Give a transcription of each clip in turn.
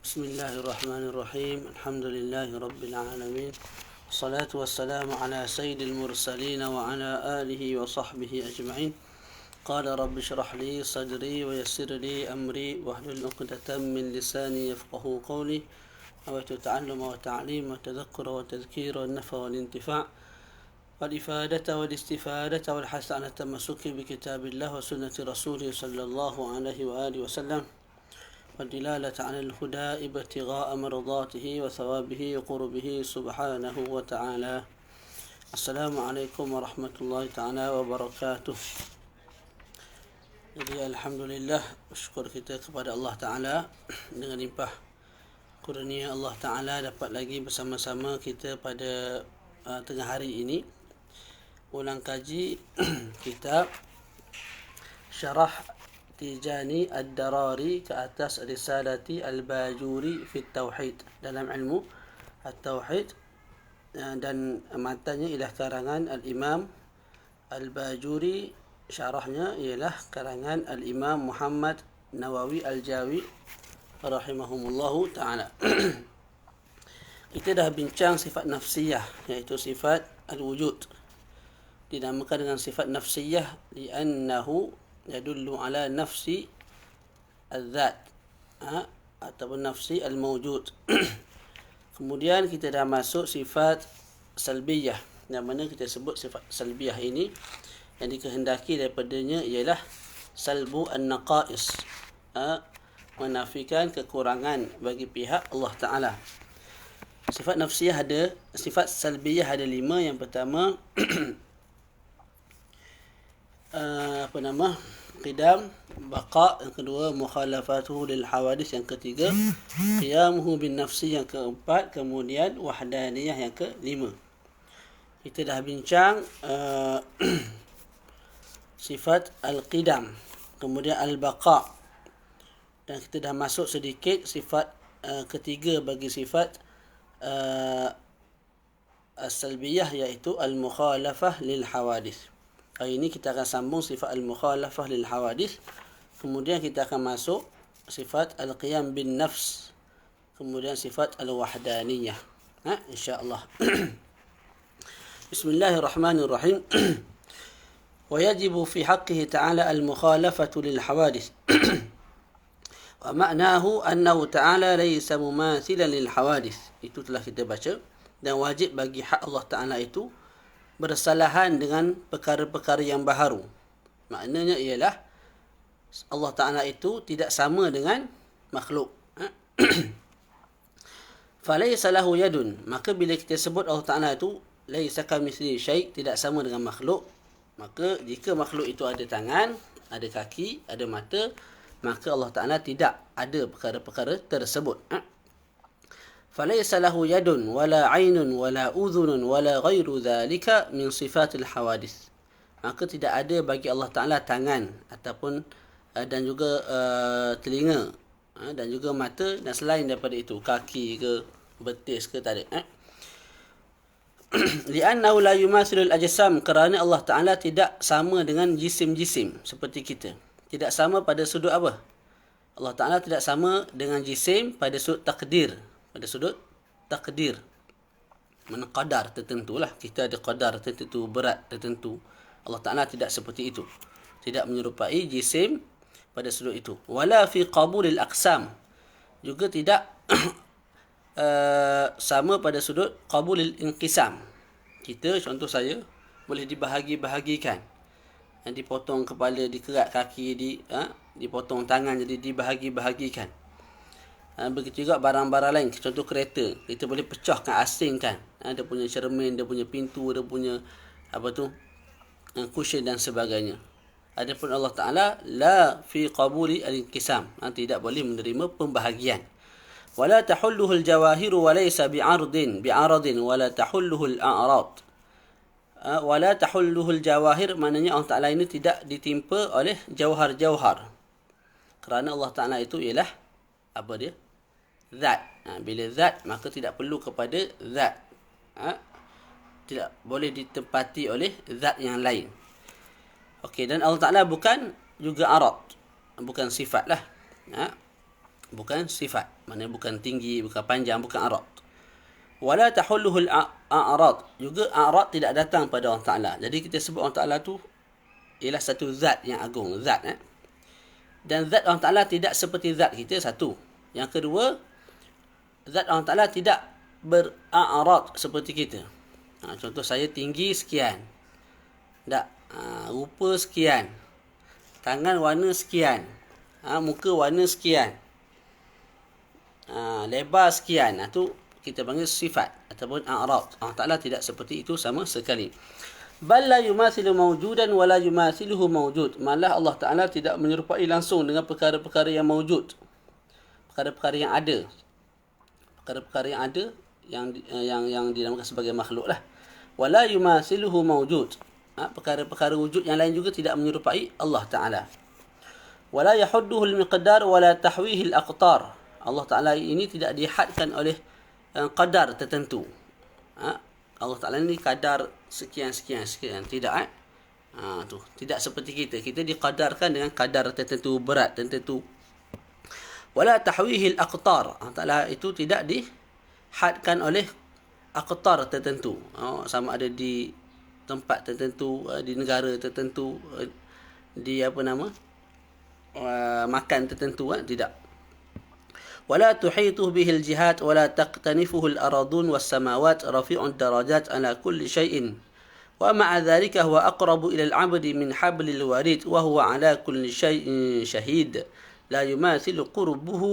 بسم الله الرحمن الرحيم. الحمد لله رب العالمين، الصلاة والسلام على سيد المرسلين وعلى آله وصحبه أجمعين. قال رب اشرح لي صدري ويسر لي أمري واحلل عقدة من لساني يفقه قولي. نويت التعلم والتعليم والتذكر والتذكير والنفع والانتفاع والإفادة والاستفادة والحث على التمسك بكتاب الله وسنة رسوله صلى الله عليه وآله وسلم، والدلالة على الهدى ابتغاء مرضاته وثوابه وقربه سبحانه وتعالى. السلام عليكم ورحمة الله تعالى وبركاته. Jadi alhamdulillah, bersyukur kita kepada Allah Ta'ala dengan limpah kurnia Allah Ta'ala dapat lagi bersama-sama kita pada tengah hari ini ulang kaji kitab Syarah Tijani Ad-Darari ke atas Risalati Al-Bajuri fi Tauhid, dalam ilmu At-Tauhid, dan matanya ialah karangan Al-Imam Al-Bajuri, syarahnya ialah karangan Al-Imam Muhammad Nawawi Al-Jawi rahimahumullahu ta'ala. Kita dah bincang sifat nafsiyah, iaitu sifat al-wujud. Dinamakan dengan sifat nafsiyah li'annahu yadullu ala nafsi al-zat, ataupun nafsi al-mawjud. Kemudian kita dah masuk sifat salbiyah, yang mana kita sebut sifat salbiyah ini yang dikehendaki daripadanya ialah salbu an-naqais, menafikan kekurangan bagi pihak Allah Ta'ala. Sifat nafsiyah ada, sifat salbiyah ada 5. Yang pertama qidam, baqa. Yang kedua mukhalafatuhu lil hawadis. Yang ketiga qiyamuhu bin nafsi. Yang keempat kemudian wahdaniyah. Yang kelima kita dah bincang sifat al-qidam, kemudian al-baqa, dan kita dah masuk sedikit sifat ketiga bagi sifat as-salbiyah, iaitu al-mukhalafah lil hawadis. Hari ini kita akan sambung sifat al-mukhalafah lil hawadis. Kemudian kita akan masuk sifat al-qiyam bin nafs, kemudian sifat al-wahdaniyah, insya-Allah. Bismillahirrahmanirrahim. ويجب في حقه تعالى المخالفة للحوادث ومعناه أنه تعالى ليس مماثلا للحوادث. Itu telah kita baca. Dan wajib bagi hak Allah Ta'ala itu bersalahan dengan perkara-perkara yang baharu. Maknanya ialah Allah Ta'ala itu tidak sama dengan makhluk. Falaysa lahu yadun. Maka bila kita sebut Allah Ta'ala itu laysa kamitslihi syai', tidak sama dengan makhluk, maka jika makhluk itu ada tangan, ada kaki, ada mata, maka Allah Ta'ala tidak ada perkara-perkara tersebut. Falaysa lahu yadun wala 'ainun wala udhunun wala ghairu dhalika min sifatil hawadith. Maka tidak ada bagi Allah Ta'ala tangan ataupun dan juga telinga, dan juga mata, dan selain daripada itu, kaki ke betis ke, tak ada. Li'annahu la yumathilu al-ajsam, kerana Allah Ta'ala tidak sama dengan jisim-jisim seperti kita. Tidak sama pada sudut apa? Allah Ta'ala tidak sama dengan jisim pada sudut takdir. Pada sudut takdir, mana qadar tertentulah. Kita ada qadar tertentu, berat tertentu. Allah Ta'ala tidak seperti itu. Tidak menyerupai jisim pada sudut itu. Wala fi qabulil aqsam, juga tidak sama pada sudut qabulil inqisam. Kita, contoh saya, boleh dibahagi-bahagikan. Dipotong kepala, dikerat kaki, dipotong tangan, jadi dibahagi-bahagikan. Begitu juga barang-barang lain, contoh kereta, kita boleh pecahkan, asingkan. Dia punya cermin, dia punya pintu, dia punya cushion dan sebagainya. Adapun Allah Ta'ala la fi qabuli al-inqisam, tidak boleh menerima pembahagian. Wala tahulluhu al-jawahiru wa laysa bi'aradin wala tahulluhu al-a'rad. Wala tahulluhu al-jawahir, maknanya Allah Ta'ala ini tidak ditimpa oleh jauhar-jauhar. Kerana Allah Ta'ala itu ialah apa dia? Zat. Bila zat, maka tidak perlu kepada zat. Tidak boleh ditempati oleh zat yang lain. Okey, dan Allah Ta'ala bukan juga arad, bukan sifat lah. bukan sifat. Maknanya bukan tinggi, bukan panjang, bukan arad. Wala tahulluhu al-a'rad. Juga a'rad tidak datang pada Allah Ta'ala. Jadi kita sebut Allah Ta'ala tu ialah satu zat yang agung, zat. Dan zat Allah Ta'ala tidak seperti zat kita, satu. Yang kedua, zat Allah Ta'ala tidak ber'a'rad seperti kita. Contoh saya tinggi sekian. Tak, rupa sekian. Tangan warna sekian. Muka warna sekian. Lebar sekian. Tu kita panggil sifat ataupun a'rad. Allah Ta'ala tidak seperti itu sama sekali. Bal la yumathilu mawjudan wa la yumathiluhu mawjud. Malah Allah Ta'ala tidak menyerupai langsung dengan perkara-perkara yang mawjud. Perkara-perkara yang ada. Perkara-perkara yang ada yang dinamakan sebagai makhluk lah. Wa la yumathiluhu mawjud. Perkara-perkara wujud yang lain juga tidak menyerupai Allah Ta'ala. Wa la yahudduhu al-miqdar wa la tahwihi al-aqtar. Allah Ta'ala ini tidak dihadkan oleh qadar tertentu. Allah Ta'ala ni kadar sekian. Tidak. Tidak seperti kita. Kita diqadarkan dengan kadar tertentu, berat tertentu. Wala tahwihi al-aqtar. Allah Ta'ala itu tidak dihadkan oleh aqtar tertentu. Sama ada di tempat tertentu, di negara tertentu, di makan tertentu. Tidak. ولا تحيط به الجهات ولا تقتنفه الأراضون والسماوات رفيع الدرجات على كل شيء ومع ذلك هو أقرب إلى العبد من حبل الوريد وهو على كل شيء شهيد لا يماثل قربه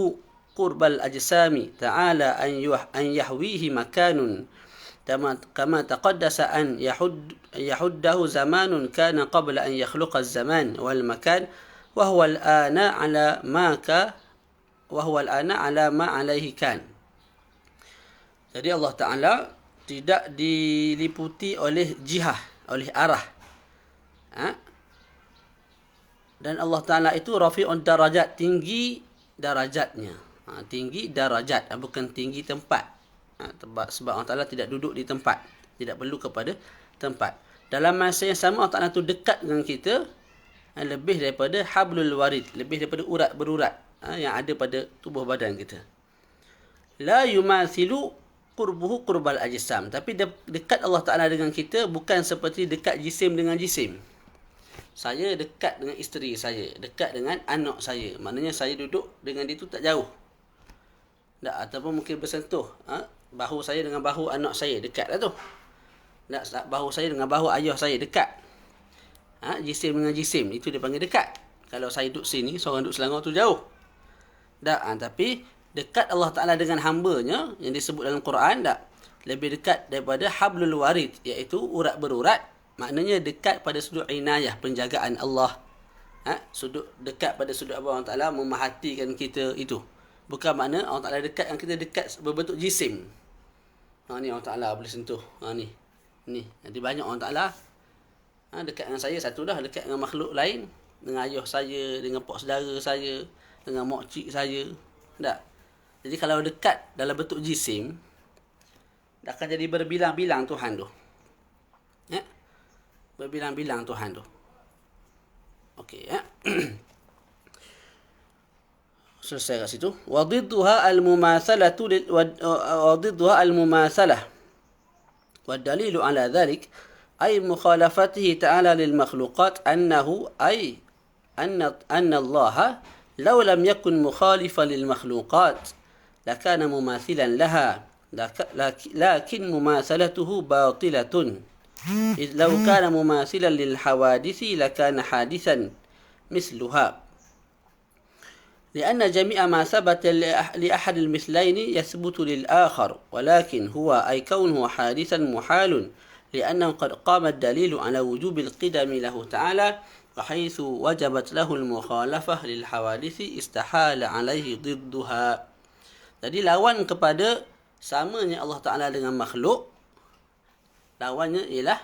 قرب الأجسام تعالى أن يحويه مكان كما تقدس أن يحده زمان كان قبل أن يخلق الزمان والمكان وهو الآن على ما عليه kan. Jadi Allah Ta'ala tidak diliputi oleh jihah, oleh arah. Dan Allah Ta'ala itu rafi'un darajat, tinggi darajatnya. Tinggi darajat, bukan tinggi tempat. Sebab Allah Ta'ala tidak duduk di tempat, tidak perlu kepada tempat. Dalam masa yang sama Allah Ta'ala itu dekat dengan kita lebih daripada hablul warid, lebih daripada urat berurat yang ada pada tubuh badan kita. La yumathilu qurbuhu qurbal ajsam. Tapi dekat Allah Ta'ala dengan kita bukan seperti dekat jisim dengan jisim. Saya dekat dengan isteri saya, dekat dengan anak saya. Maknanya saya duduk dengan dia tu tak jauh. Tak, ataupun mungkin bersentuh. Bahu saya dengan bahu anak saya, dekat lah tu. Tak, bahu saya dengan bahu ayah saya, dekat. Jisim dengan jisim, itu dia panggil dekat. Kalau saya duduk sini, seorang duduk Selangor tu jauh. Tapi dekat Allah Ta'ala dengan hambanya yang disebut dalam Quran lebih dekat daripada hablul warid, iaitu urat berurat. Maknanya dekat pada sudut inayah, penjagaan Allah. Sudut dekat pada sudut Allah Ta'ala memerhatikan kita itu. Bukan makna Allah Ta'ala dekat yang kita dekat berbentuk jisim. Ni Allah Ta'ala boleh sentuh. Ni. Nanti banyak Allah Ta'ala dekat dengan saya satu dah, dekat dengan makhluk lain, dengan ayah saya, dengan pak saudara saya, dengan mak cik saya. Tak. Jadi kalau dekat dalam bentuk jisim, akan jadi berbilang-bilang Tuhan tu. Berbilang-bilang Tuhan tu. Okey, selesai kat situ. Wadidduha al-mumathalatu wadidduha al-mumathalah. Wad-dalilu ala dhalik ay mukhalafatihi ta'ala lil makhluqat annahu ay anna Allah لو لم يكن مخالفا للمخلوقات لكان مماثلا لها لكن مماثلته باطلة إذ لو كان مماثلا للحوادث لكان حادثا مثلها لأن جميع ما ثبت لأحد المثلين يثبت للآخر ولكن هو أي كونه حادثا محال لأنه قد قام الدليل على وجوب القدم له تعالى وحيث وجبت له المخالفة للحوادث استحال عليه ضدها. Jadi lawan kepada samanya Allah Ta'ala dengan makhluk, lawannya ialah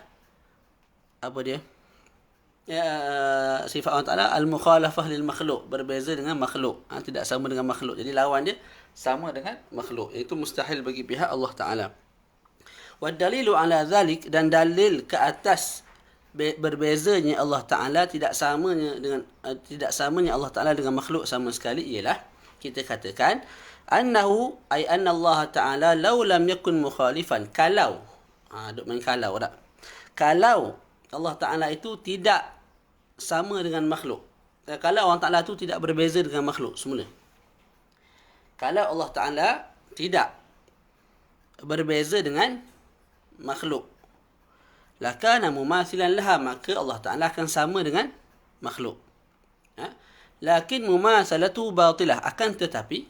apa dia? Sifat Allah Ta'ala al-mukhalafah lil makhluk, berbeza dengan makhluk. Tidak sama dengan makhluk. Jadi lawan dia sama dengan makhluk. Itu mustahil bagi pihak Allah Ta'ala. Wa dalilu ala zalik, dan dalil ke atas berbezanya Allah Ta'ala, tidak samanya Allah Ta'ala dengan makhluk sama sekali, ialah kita katakan annahu ay anna Allah Ta'ala law lam yakun mukhalifan, kalau duk main kalau tak, kalau Allah Ta'ala itu tidak sama dengan makhluk, kalau Allah Ta'ala itu tidak berbeza dengan makhluk semula, kalau Allah Ta'ala tidak berbeza dengan makhluk, lakana mumathilan laha, maka Allah Ta'ala akan sama dengan makhluk. Lakin mumathalatu batilah, akan tetapi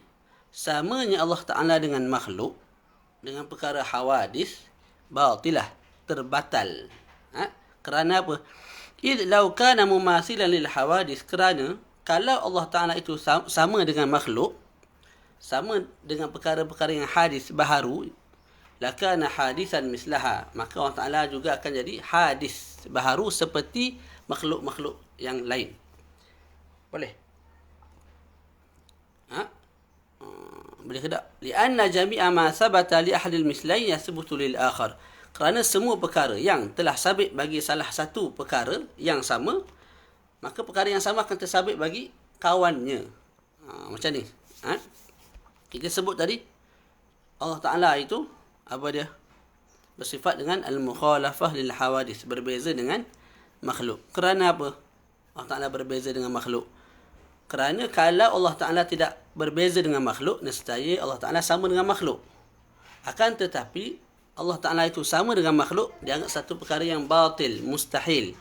samanya Allah Ta'ala dengan makhluk, dengan perkara hawadis, batilah, terbatal. Kerana apa? Id law kana mumathilan lil hawadis, kerana kalau Allah Ta'ala itu sama dengan makhluk, sama dengan perkara-perkara yang hadis, baharu, lakana hadisan mislaha, maka Allah Ta'ala juga akan jadi hadis, baharu seperti makhluk-makhluk yang lain. Boleh? Boleh ke tak? Lianna jami'a ma sabata li ahadil mislain yasbutu lil akhar, kerana semua perkara yang telah sabit bagi salah satu perkara yang sama, maka perkara yang sama akan tersabit bagi kawannya. Macam ni. Kita sebut tadi Allah Ta'ala itu apa dia? Bersifat dengan al-mukhalafah lil hawadis, berbeza dengan makhluk. Kerana apa Allah Ta'ala berbeza dengan makhluk? Kerana kalau Allah Ta'ala tidak berbeza dengan makhluk, nescaya Allah Ta'ala sama dengan makhluk. Akan tetapi Allah Ta'ala itu sama dengan makhluk dianggap satu perkara yang batil, mustahil.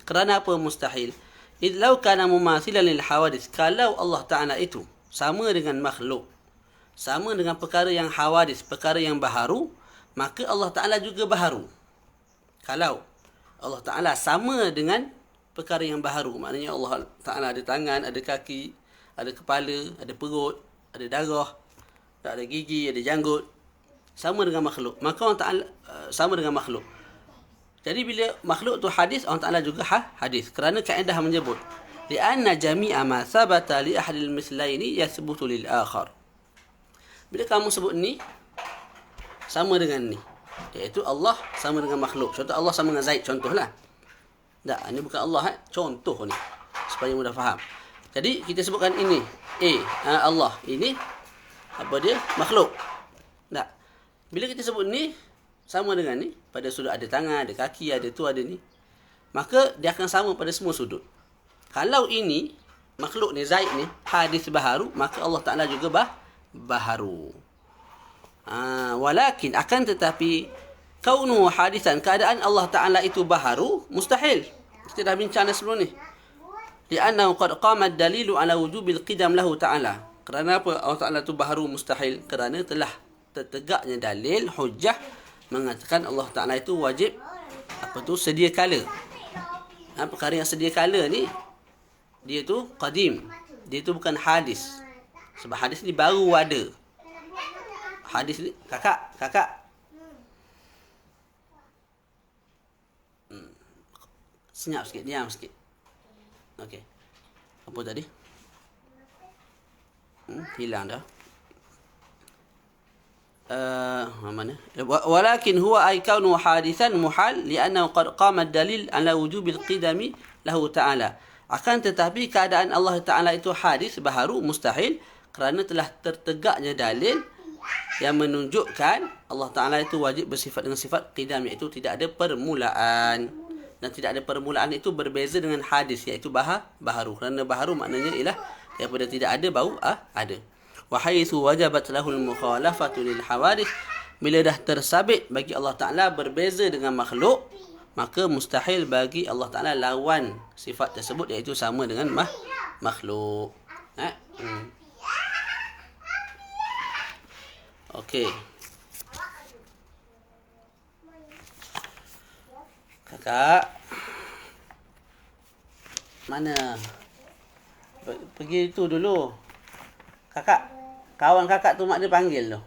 Kerana apa mustahil? Idh law kana mumathilan lil hawadis, kalau Allah Ta'ala itu sama dengan makhluk, sama dengan perkara yang hawadis, perkara yang baharu, maka Allah Ta'ala juga baharu. Kalau Allah Ta'ala sama dengan perkara yang baharu, maknanya Allah Ta'ala ada tangan, ada kaki, ada kepala, ada perut, ada darah, ada gigi, ada janggut, sama dengan makhluk, maka Allah Ta'ala sama dengan makhluk. Jadi bila makhluk tu hadis, Allah Ta'ala juga hadis, kerana kaedah menyebut li'anna jami'a ma sabata li ahadil mislaini yasbutu lil akhar. Bila kamu sebut ni sama dengan ni, iaitu Allah sama dengan makhluk, contoh Allah sama dengan Zaid, contohlah. Tak, ini bukan Allah, contoh ni supaya mudah faham. Jadi kita sebutkan ini Allah, ini apa dia? Makhluk. Tak. Bila kita sebut ni sama dengan ni, pada sudut ada tangan, ada kaki, ada tu, ada ni, maka dia akan sama pada semua sudut. Kalau ini makhluk ni, Zaid ni hadis baharu, maka Allah Ta'ala juga baharu. Walakin, akan tetapi, kaunu hadisan, keadaan Allah Ta'ala itu baharu, mustahil. Kita dah bincang dah sebelum ni. Li'annahu qad qama ad-dalilu ala wujubil qidam lahu Ta'ala. Kerana apa Allah Ta'ala itu baharu, mustahil? Kerana telah tertegaknya dalil, hujjah, mengatakan Allah Ta'ala itu wajib sedia kala. Perkara yang sedia kala ni, dia tu qadim, dia tu bukan hadis. Sebab hadis ni baru ada. Hadis ni, kakak. Senyap sikit, diam sikit. Okey. Apa tadi? Hilang dah. Mana? Walakin huwa ay kaunu hadithan muhal li'annahu qad qama ad-dalil ala wujubil qidami lahu ta'ala. Akan tetapi keadaan Allah Ta'ala itu hadis, baharu, mustahil, kerana telah tertegaknya dalil yang menunjukkan Allah Ta'ala itu wajib bersifat dengan sifat qidam, iaitu tidak ada permulaan. Dan tidak ada permulaan itu berbeza dengan hadis, iaitu baharu. Kerana baharu maknanya ialah daripada tidak ada baru ada. Wa haitsu wajabat lahul mukhalafatu lil hawadith, bila dah tersabit bagi Allah Ta'ala berbeza dengan makhluk, maka mustahil bagi Allah Ta'ala lawan sifat tersebut, iaitu sama dengan makhluk. Okey. Kakak, mana? Pergi itu dulu. Kakak, kawan kakak tu mak dia panggil tu.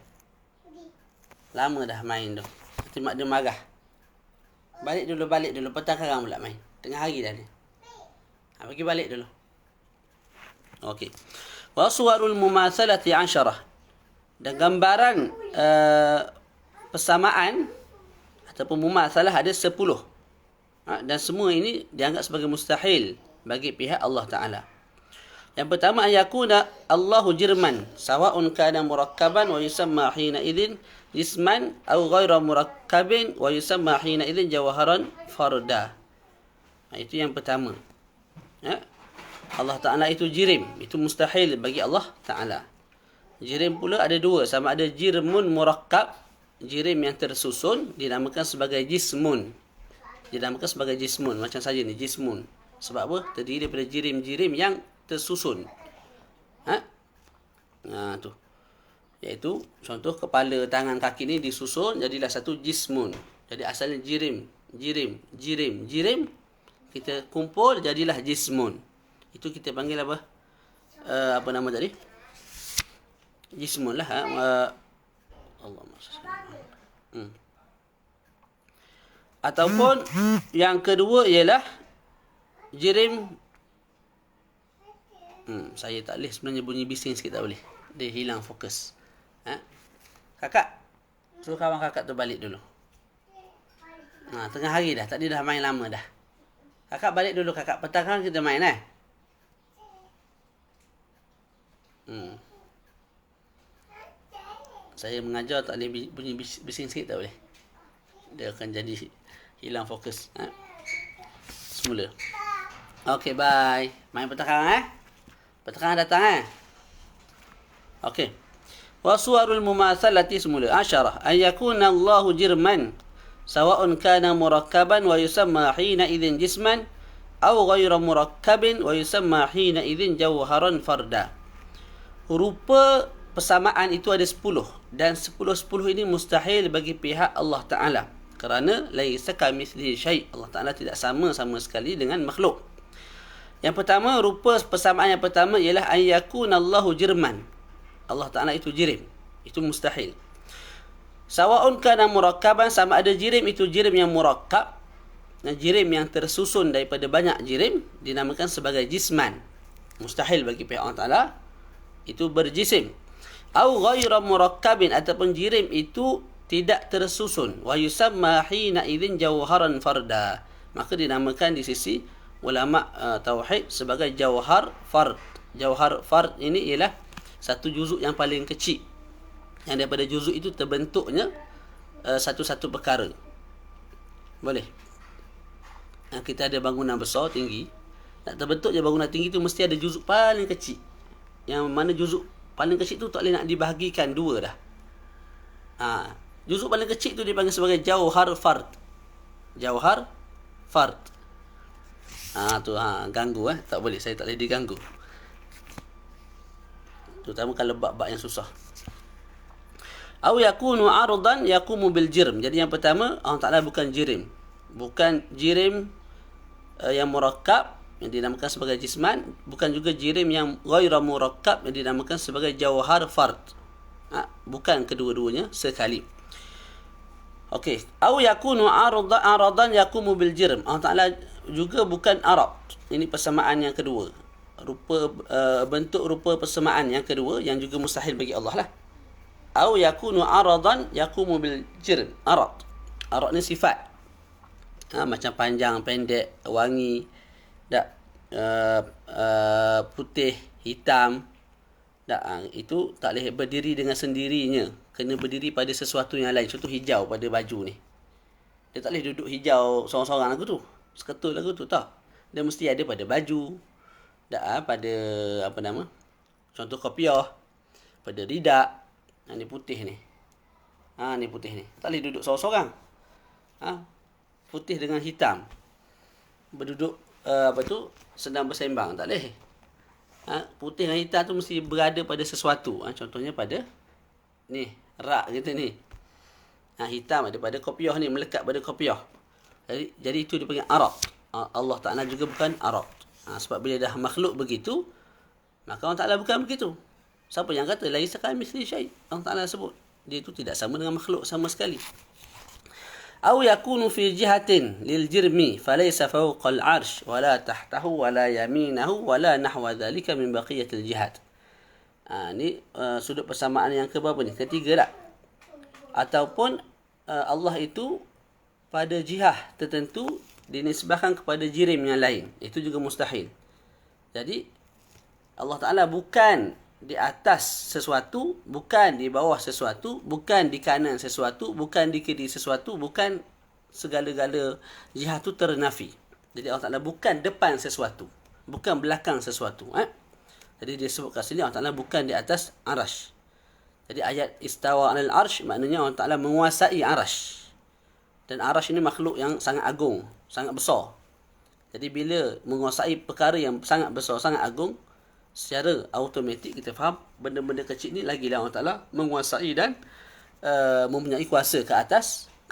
Lama dah main tu. Nanti mak dia marah. Balik dulu. Petang sekarang pula main. Tengah hari dah ni. Pergi balik dulu. Okey. Wa suwarul mumatsalati 10. Dan gambaran persamaan ataupun mumatsalah ada 10. Dan semua ini dianggap sebagai mustahil bagi pihak Allah Ta'ala. Yang pertama, ayakuna Allahu jirman sawa'un kana murakkaban wa yusamma hina idzin jisman aw ghairu murakkabin wa yusamma hina idzin jawharan farda. Itu yang pertama. Ya? Allah Ta'ala itu jirim. Itu mustahil bagi Allah Ta'ala. Jirim pula ada dua. Sama ada jirmun murakkab, jirim yang tersusun, dinamakan sebagai jismun. Dinamakan sebagai jismun. Macam saja ni, jismun. Sebab apa? Terdiri daripada jirim-jirim yang tersusun. Tu. Iaitu, contoh kepala, tangan, kaki ni disusun, jadilah satu jismun. Jadi asalnya jirim. Kita kumpul, jadilah jismun. Itu kita panggil apa? Apa nama tadi? Jismun lah. Ataupun yang kedua ialah jirim. Saya tak boleh sebenarnya bunyi bising sikit, tak boleh. Dia hilang fokus. Kakak, suruh kawan kakak tu balik dulu. Tengah hari dah. Tadi dah main lama dah. Kakak balik dulu kakak. Petang kan kita main Saya mengajar tak boleh bunyi bising sikit, tak boleh. Dia akan jadi hilang fokus. Semula. Okay, bye. Main petang Petang datang Okay. Wa suwarul mumatsalati semula. Asyarah. An yakuna Allahu jirman sawa'un kana murakkaban wa yusamma hina idzin jisman aw ghairu murakkabin wa yusamma hina idzin jawharan farda. Rupa persamaan itu ada 10 dan 10 ini mustahil bagi pihak Allah Ta'ala kerana laisa kamitslihi syai'. Allah Ta'ala tidak sama sekali dengan makhluk. Yang pertama, rupa persamaan yang pertama ialah an yakuna Allahu jirman. Allah Ta'ala itu jirim. Itu mustahil. Sawa'un kana murakkaban, sama ada jirim itu jirim yang murakkab, jirim yang tersusun daripada banyak jirim, dinamakan sebagai jisman. Mustahil bagi pihak Allah Ta'ala itu berjisim. Au ghairu murakkabin, ataupun jirim itu tidak tersusun. Wa yusamma hina idzin jawharan farda. Maka dinamakan di sisi ulama tauhid sebagai jawhar fard. Jawhar fard ini ialah satu juzuk yang paling kecil, yang daripada juzuk itu terbentuknya satu-satu perkara. Boleh. Kita ada bangunan besar tinggi, nak terbentuk je bangunan tinggi tu mesti ada juzuk paling kecil, yang mana juzuk paling kecil tu tak boleh nak dibahagikan dua dah. Juzuk paling kecil tu dipanggil sebagai jawhar fard. Jawhar fard. Ganggu tak boleh, saya tak boleh diganggu. Terutama kalau bab-bab yang susah. Au yakunu ardan yaqumu bil jirm. Jadi yang pertama, Allah Ta'ala bukan jirim. Bukan jirim yang murakkab yang dinamakan sebagai jisman, bukan juga jirim yang ghairu murakkab yang dinamakan sebagai jawhar fard. Bukan kedua-duanya sekali. Okey, au yakunu aradan yaqumu bil jirm. Allah Ta'ala juga bukan arad. Ini persamaan yang kedua. Bentuk rupa persamaan yang kedua yang juga mustahil bagi Allah lah. Au yakunu aradan yaqumu bil jirm. Arad ni sifat. Macam panjang, pendek, wangi, putih, hitam. Itu tak boleh berdiri dengan sendirinya. Kena berdiri pada sesuatu yang lain. Contoh hijau pada baju ni. Dia tak boleh duduk hijau sorang-sorang lagu tu. Seketul lagu tu tak. Dia mesti ada pada baju. Pada contoh kopiah, pada ridak. Ni putih ni. Ni putih ni. Tak boleh duduk sorang-sorang. Putih dengan hitam. Berduduk sedang bersembang, tak boleh. Putih dengan hitam tu mesti berada pada sesuatu. Contohnya pada ni, rak kita ni. Hitam ada pada kopiah ni, melekat pada kopiah. Jadi itu dipanggil arad. Allah Ta'ala juga bukan arad. Sebab bila dah makhluk begitu, maka Allah Ta'ala bukan begitu. Siapa yang kata laisa kamitslihi syai'? Allah Ta'ala sebut dia itu tidak sama dengan makhluk sama sekali. Au yakunu fi jihatin lil jirmi falaysa fawqa al 'arsy wala tahtahu wala yaminahu wala nahwa dhalika min baqiyatil jihat. Ni sudut persamaan yang keberapa ni? Ketiga tak? Ataupun Allah itu pada jihah tertentu dinisbahkan kepada jirim yang lain. Itu juga mustahil. Jadi Allah Ta'ala bukan di atas sesuatu, bukan di bawah sesuatu, bukan di kanan sesuatu, bukan di kiri sesuatu, bukan segala-gala jihad tu ternafi. Jadi Allah Ta'ala bukan depan sesuatu, bukan belakang sesuatu. Jadi dia sebut kat sini Allah Ta'ala bukan di atas arash. Jadi ayat istawa alal arsh maknanya Allah Ta'ala menguasai arash. Dan arash ini makhluk yang sangat agung, sangat besar. Jadi bila menguasai perkara yang sangat besar, sangat agung, secara automatik kita faham benda-benda kecil ni lagilah Allah Ta'ala menguasai dan mempunyai kuasa ke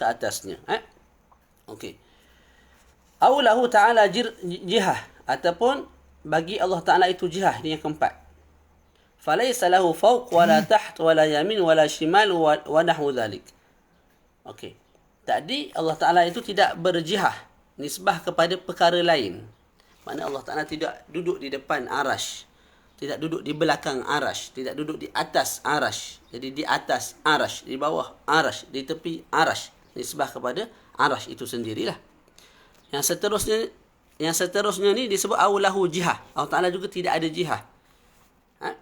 atasnya. Okey. Aulahu Ta'ala jihah, ataupun bagi Allah Ta'ala itu jihah, ini yang keempat. Falaysa lahu fawq wala taht wala yamin wala shimal wa nahwu dhalik. Okey. Tadi Allah Ta'ala itu tidak berjihah, nisbah kepada perkara lain. Maknanya Allah Ta'ala tidak duduk di depan arash, tidak duduk di belakang arash, tidak duduk di atas arash. Jadi di atas arash, di bawah arash, di tepi arash, nisbah kepada arash itu sendirilah. Yang seterusnya ni disebut aulahu jihah. Allah Ta'ala juga tidak ada jihah.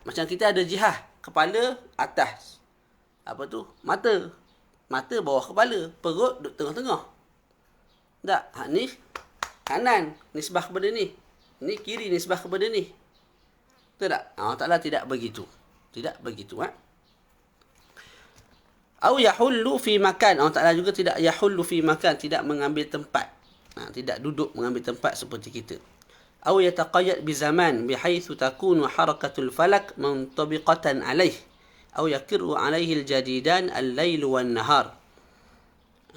Macam kita ada jihah, kepala atas. Apa tu? Mata bawah kepala, perut duduk tengah-tengah. Tak? Ni kanan nisbah kepada ni. Ni kiri nisbah kepada ni. Betul tak? Allah Ta'ala tidak begitu. Tidak begitu. Au yahullu fi makan. Allah Ta'ala juga tidak yahullu fi makan, tidak mengambil tempat. Tidak duduk mengambil tempat seperti kita. Au yataqayyad bi zaman bihaitsu takunu harakatul falak muntabiqatan alaih. Au yakirru alaihi al-jadidan al-lail wan nahar.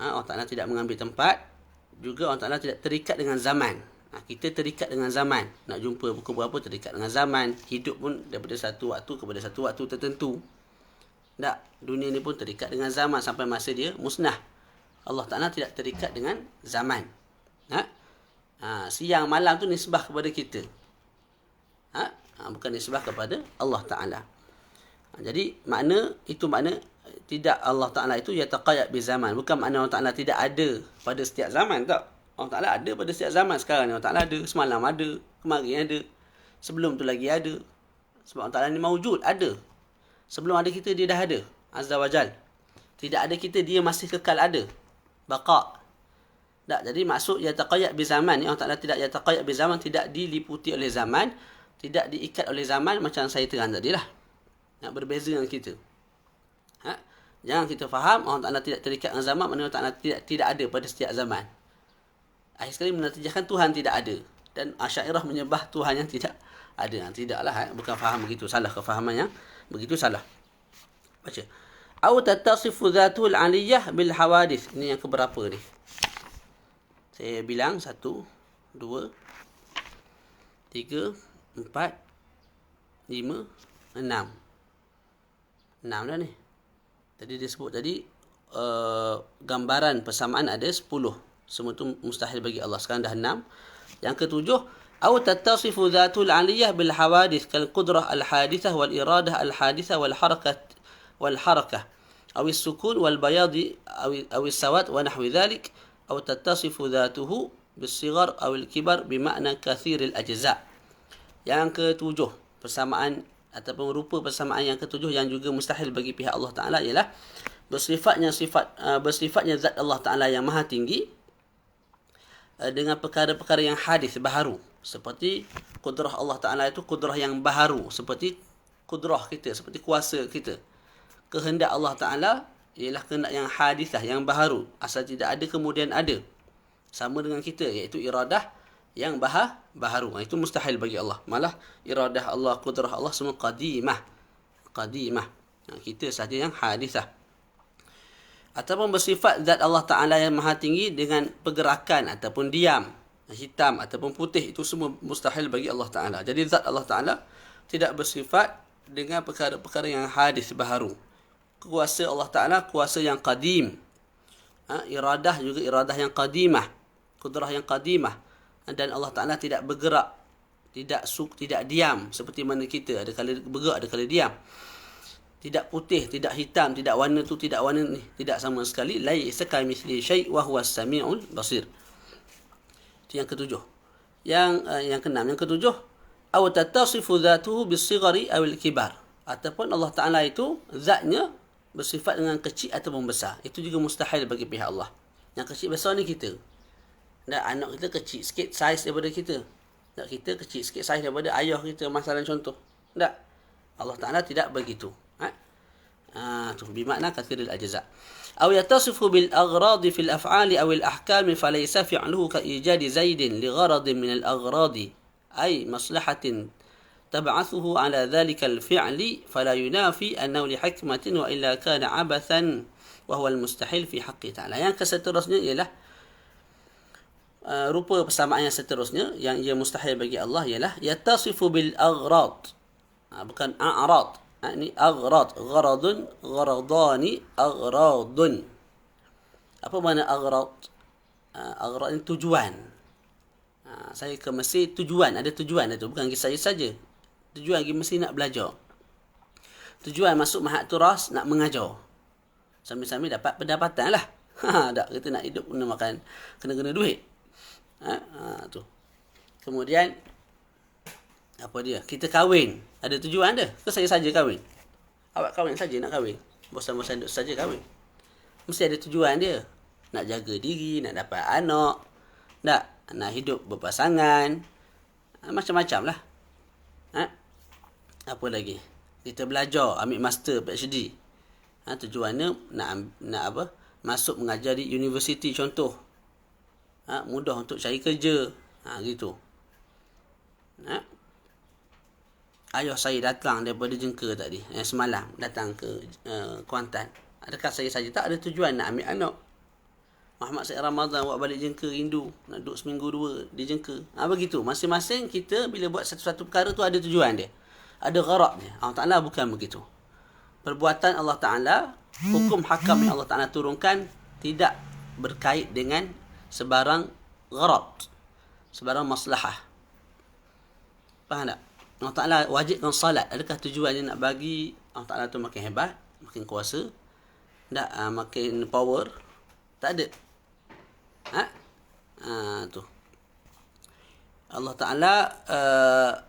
Allah Ta'ala tidak mengambil tempat. Juga Allah Ta'ala tidak terikat dengan zaman. Kita terikat dengan zaman. Nak jumpa pukul berapa terikat dengan zaman. Hidup pun daripada satu waktu kepada satu waktu tertentu. Tak? Dunia ni pun terikat dengan zaman sampai masa dia musnah. Allah Ta'ala tidak terikat dengan zaman. Siang malam tu nisbah kepada kita. Bukan nisbah kepada Allah Ta'ala. Jadi makna tidak Allah Ta'ala itu yataqayyad bi zaman. Bukan makna Allah Ta'ala tidak ada pada setiap zaman, tak. Allah Ta'ala ada pada setiap zaman. Sekarang ni Allah Ta'ala ada, semalam ada, kemarin ada, sebelum tu lagi ada. Sebab Allah Ta'ala ni mawjud, ada. Sebelum ada kita dia dah ada, Azza wa Jal. Tidak ada kita dia masih kekal ada, baqa'. Tak, jadi maksud yataqayyad bi zaman ni Allah Ta'ala tidak yataqayyad bi zaman, tidak diliputi oleh zaman, tidak diikat oleh zaman macam saya terang tadi lah. Berbeza dengan kita. Jangan kita faham Allah Ta'ala tidak terikat dengan zaman, maknanya Allah Ta'ala tidak ada pada setiap zaman. Akhir sekali menatijahkan Tuhan tidak ada. Dan Asy'ariyah menyembah Tuhan yang tidak ada. Tidaklah, bukan faham begitu. Salah kefahaman yang begitu, salah. Baca. Au tattasifu dhatul aliyah bil hawadith. Ini yang keberapa ni? Saya bilang 1, 2, 3, 4, 5, 6. 6 dah ni. Tadi dia sebut tadi gambaran persamaan ada 10. Semua tu mustahil bagi Allah. Sekarang dah 6. Yang ketujuh, au tattasifu dhatul aliyah bil hawadith kal qudrah al hadithah wal iradah al hadithah wal harakah aw as sukun wal bayad aw as sawad wa nahwi dhalik, au tattasifu dhatuhu bis sighar aw al kibar bi makna kathir al ajza'. Yang ketujuh, persamaan ataupun rupa persamaan yang ketujuh yang juga mustahil bagi pihak Allah Ta'ala ialah bersifatnya zat Allah Ta'ala yang maha tinggi dengan perkara-perkara yang hadis, baharu. Seperti kudrah Allah Ta'ala itu kudrah yang baharu. Seperti kudrah kita, seperti kuasa kita. Kehendak Allah Ta'ala ialah kehendak yang hadisah, yang baharu. Asal tidak ada kemudian ada. Sama dengan kita, iaitu iradah yang baharu. Itu mustahil bagi Allah. Malah iradah Allah, kudrah Allah semua qadimah. Kita sahaja yang hadisah. Ataupun bersifat zat Allah Ta'ala yang maha tinggi dengan pergerakan ataupun diam, hitam ataupun putih, itu semua mustahil bagi Allah Ta'ala. Jadi zat Allah Ta'ala tidak bersifat dengan perkara-perkara yang hadis, baharu. Kuasa Allah Ta'ala kuasa yang qadim. Iradah juga iradah yang qadimah, kudrah yang qadimah. Dan Allah Ta'ala tidak bergerak, tidak diam seperti mana kita, ada kala bergerak, ada kala diam. Tidak putih, tidak hitam, tidak warna tu, tidak warna ni, tidak sama sekali. Laisa kamitslihi syai' wa huwas samiul basir. Itu yang ketujuh. Yang keenam, yang ketujuh, Atau tattasifu dhatuhu bis-sighari aw al-kibar. Ataupun Allah Ta'ala itu zatnya bersifat dengan kecil ataupun besar. Itu juga mustahil bagi pihak Allah. Yang kecil besar ni kita. Dan anak kita kecil sikit saiz daripada kita. Dan kita kecil sikit saiz daripada ayah kita, masalah contoh. Tak. Allah Ta'ala tidak begitu. Tu bermakna kathirul ajza. Aw yatasifu bil aghradi fil af'ali aw al ahkami falaysa fi'luhu ka ijadi zaidin li gharadin min al aghradi ay maslahatin tab'athuhu ala dhalika al fi'li fala yunafi annahu li hikmatin wa illa kana abathan wa huwa al mustahil fi haqqi ta'ala. Yang seterusnya ialah rupa persamaan yang seterusnya yang ia mustahil bagi Allah ialah yatasifu bil aghrad. Bukan a'rad. Ini aghrad, gharadun, gharadani, aghradun. Apa makna aghrad? Aghrad ini tujuan. Saya ke Mesir tujuan, ada tujuan itu, bukan pergi saya saja. Tujuan pergi Mesir nak belajar. Tujuan masuk Mahat Turas nak mengajar. Sambil-sambil dapat pendapatan lah. Tak, kita nak hidup kena makan, kena duit. Tu. Kemudian apa dia? Kita kahwin. Ada tujuan dia? Ke saya saja kahwin? Awak kahwin saja nak kahwin? Bosan-bosan duduk saja kahwin? Mesti ada tujuan dia. Nak jaga diri, nak dapat anak. Nak hidup berpasangan. Macam-macam lah. Apa lagi? Kita belajar, ambil master, PhD. Tujuannya nak apa? Masuk mengajar di universiti contoh. Mudah untuk cari kerja. Gitu. Ayah saya datang daripada Jengka tadi, semalam datang ke Kuantan. Adakah saya saja? Tak, ada tujuan nak ambil anak. Muhammad Syed Ramadan buat balik Jengka rindu, nak duduk seminggu 2 di Jengka. Begitu. Masing-masing kita bila buat satu-satu perkara tu ada tujuan dia. Ada gharad dia. Allah Ta'ala bukan begitu. Perbuatan Allah Ta'ala, hukum hakam yang Allah Ta'ala turunkan tidak berkait dengan sebarang gharad, sebarang maslahah. Faham tak? Allah Ta'ala wajibkan salat. Adakah tujuannya nak bagi Allah Ta'ala tu makin hebat, makin kuasa, tak, makin power? Tak ada. Tu. Allah Ta'ala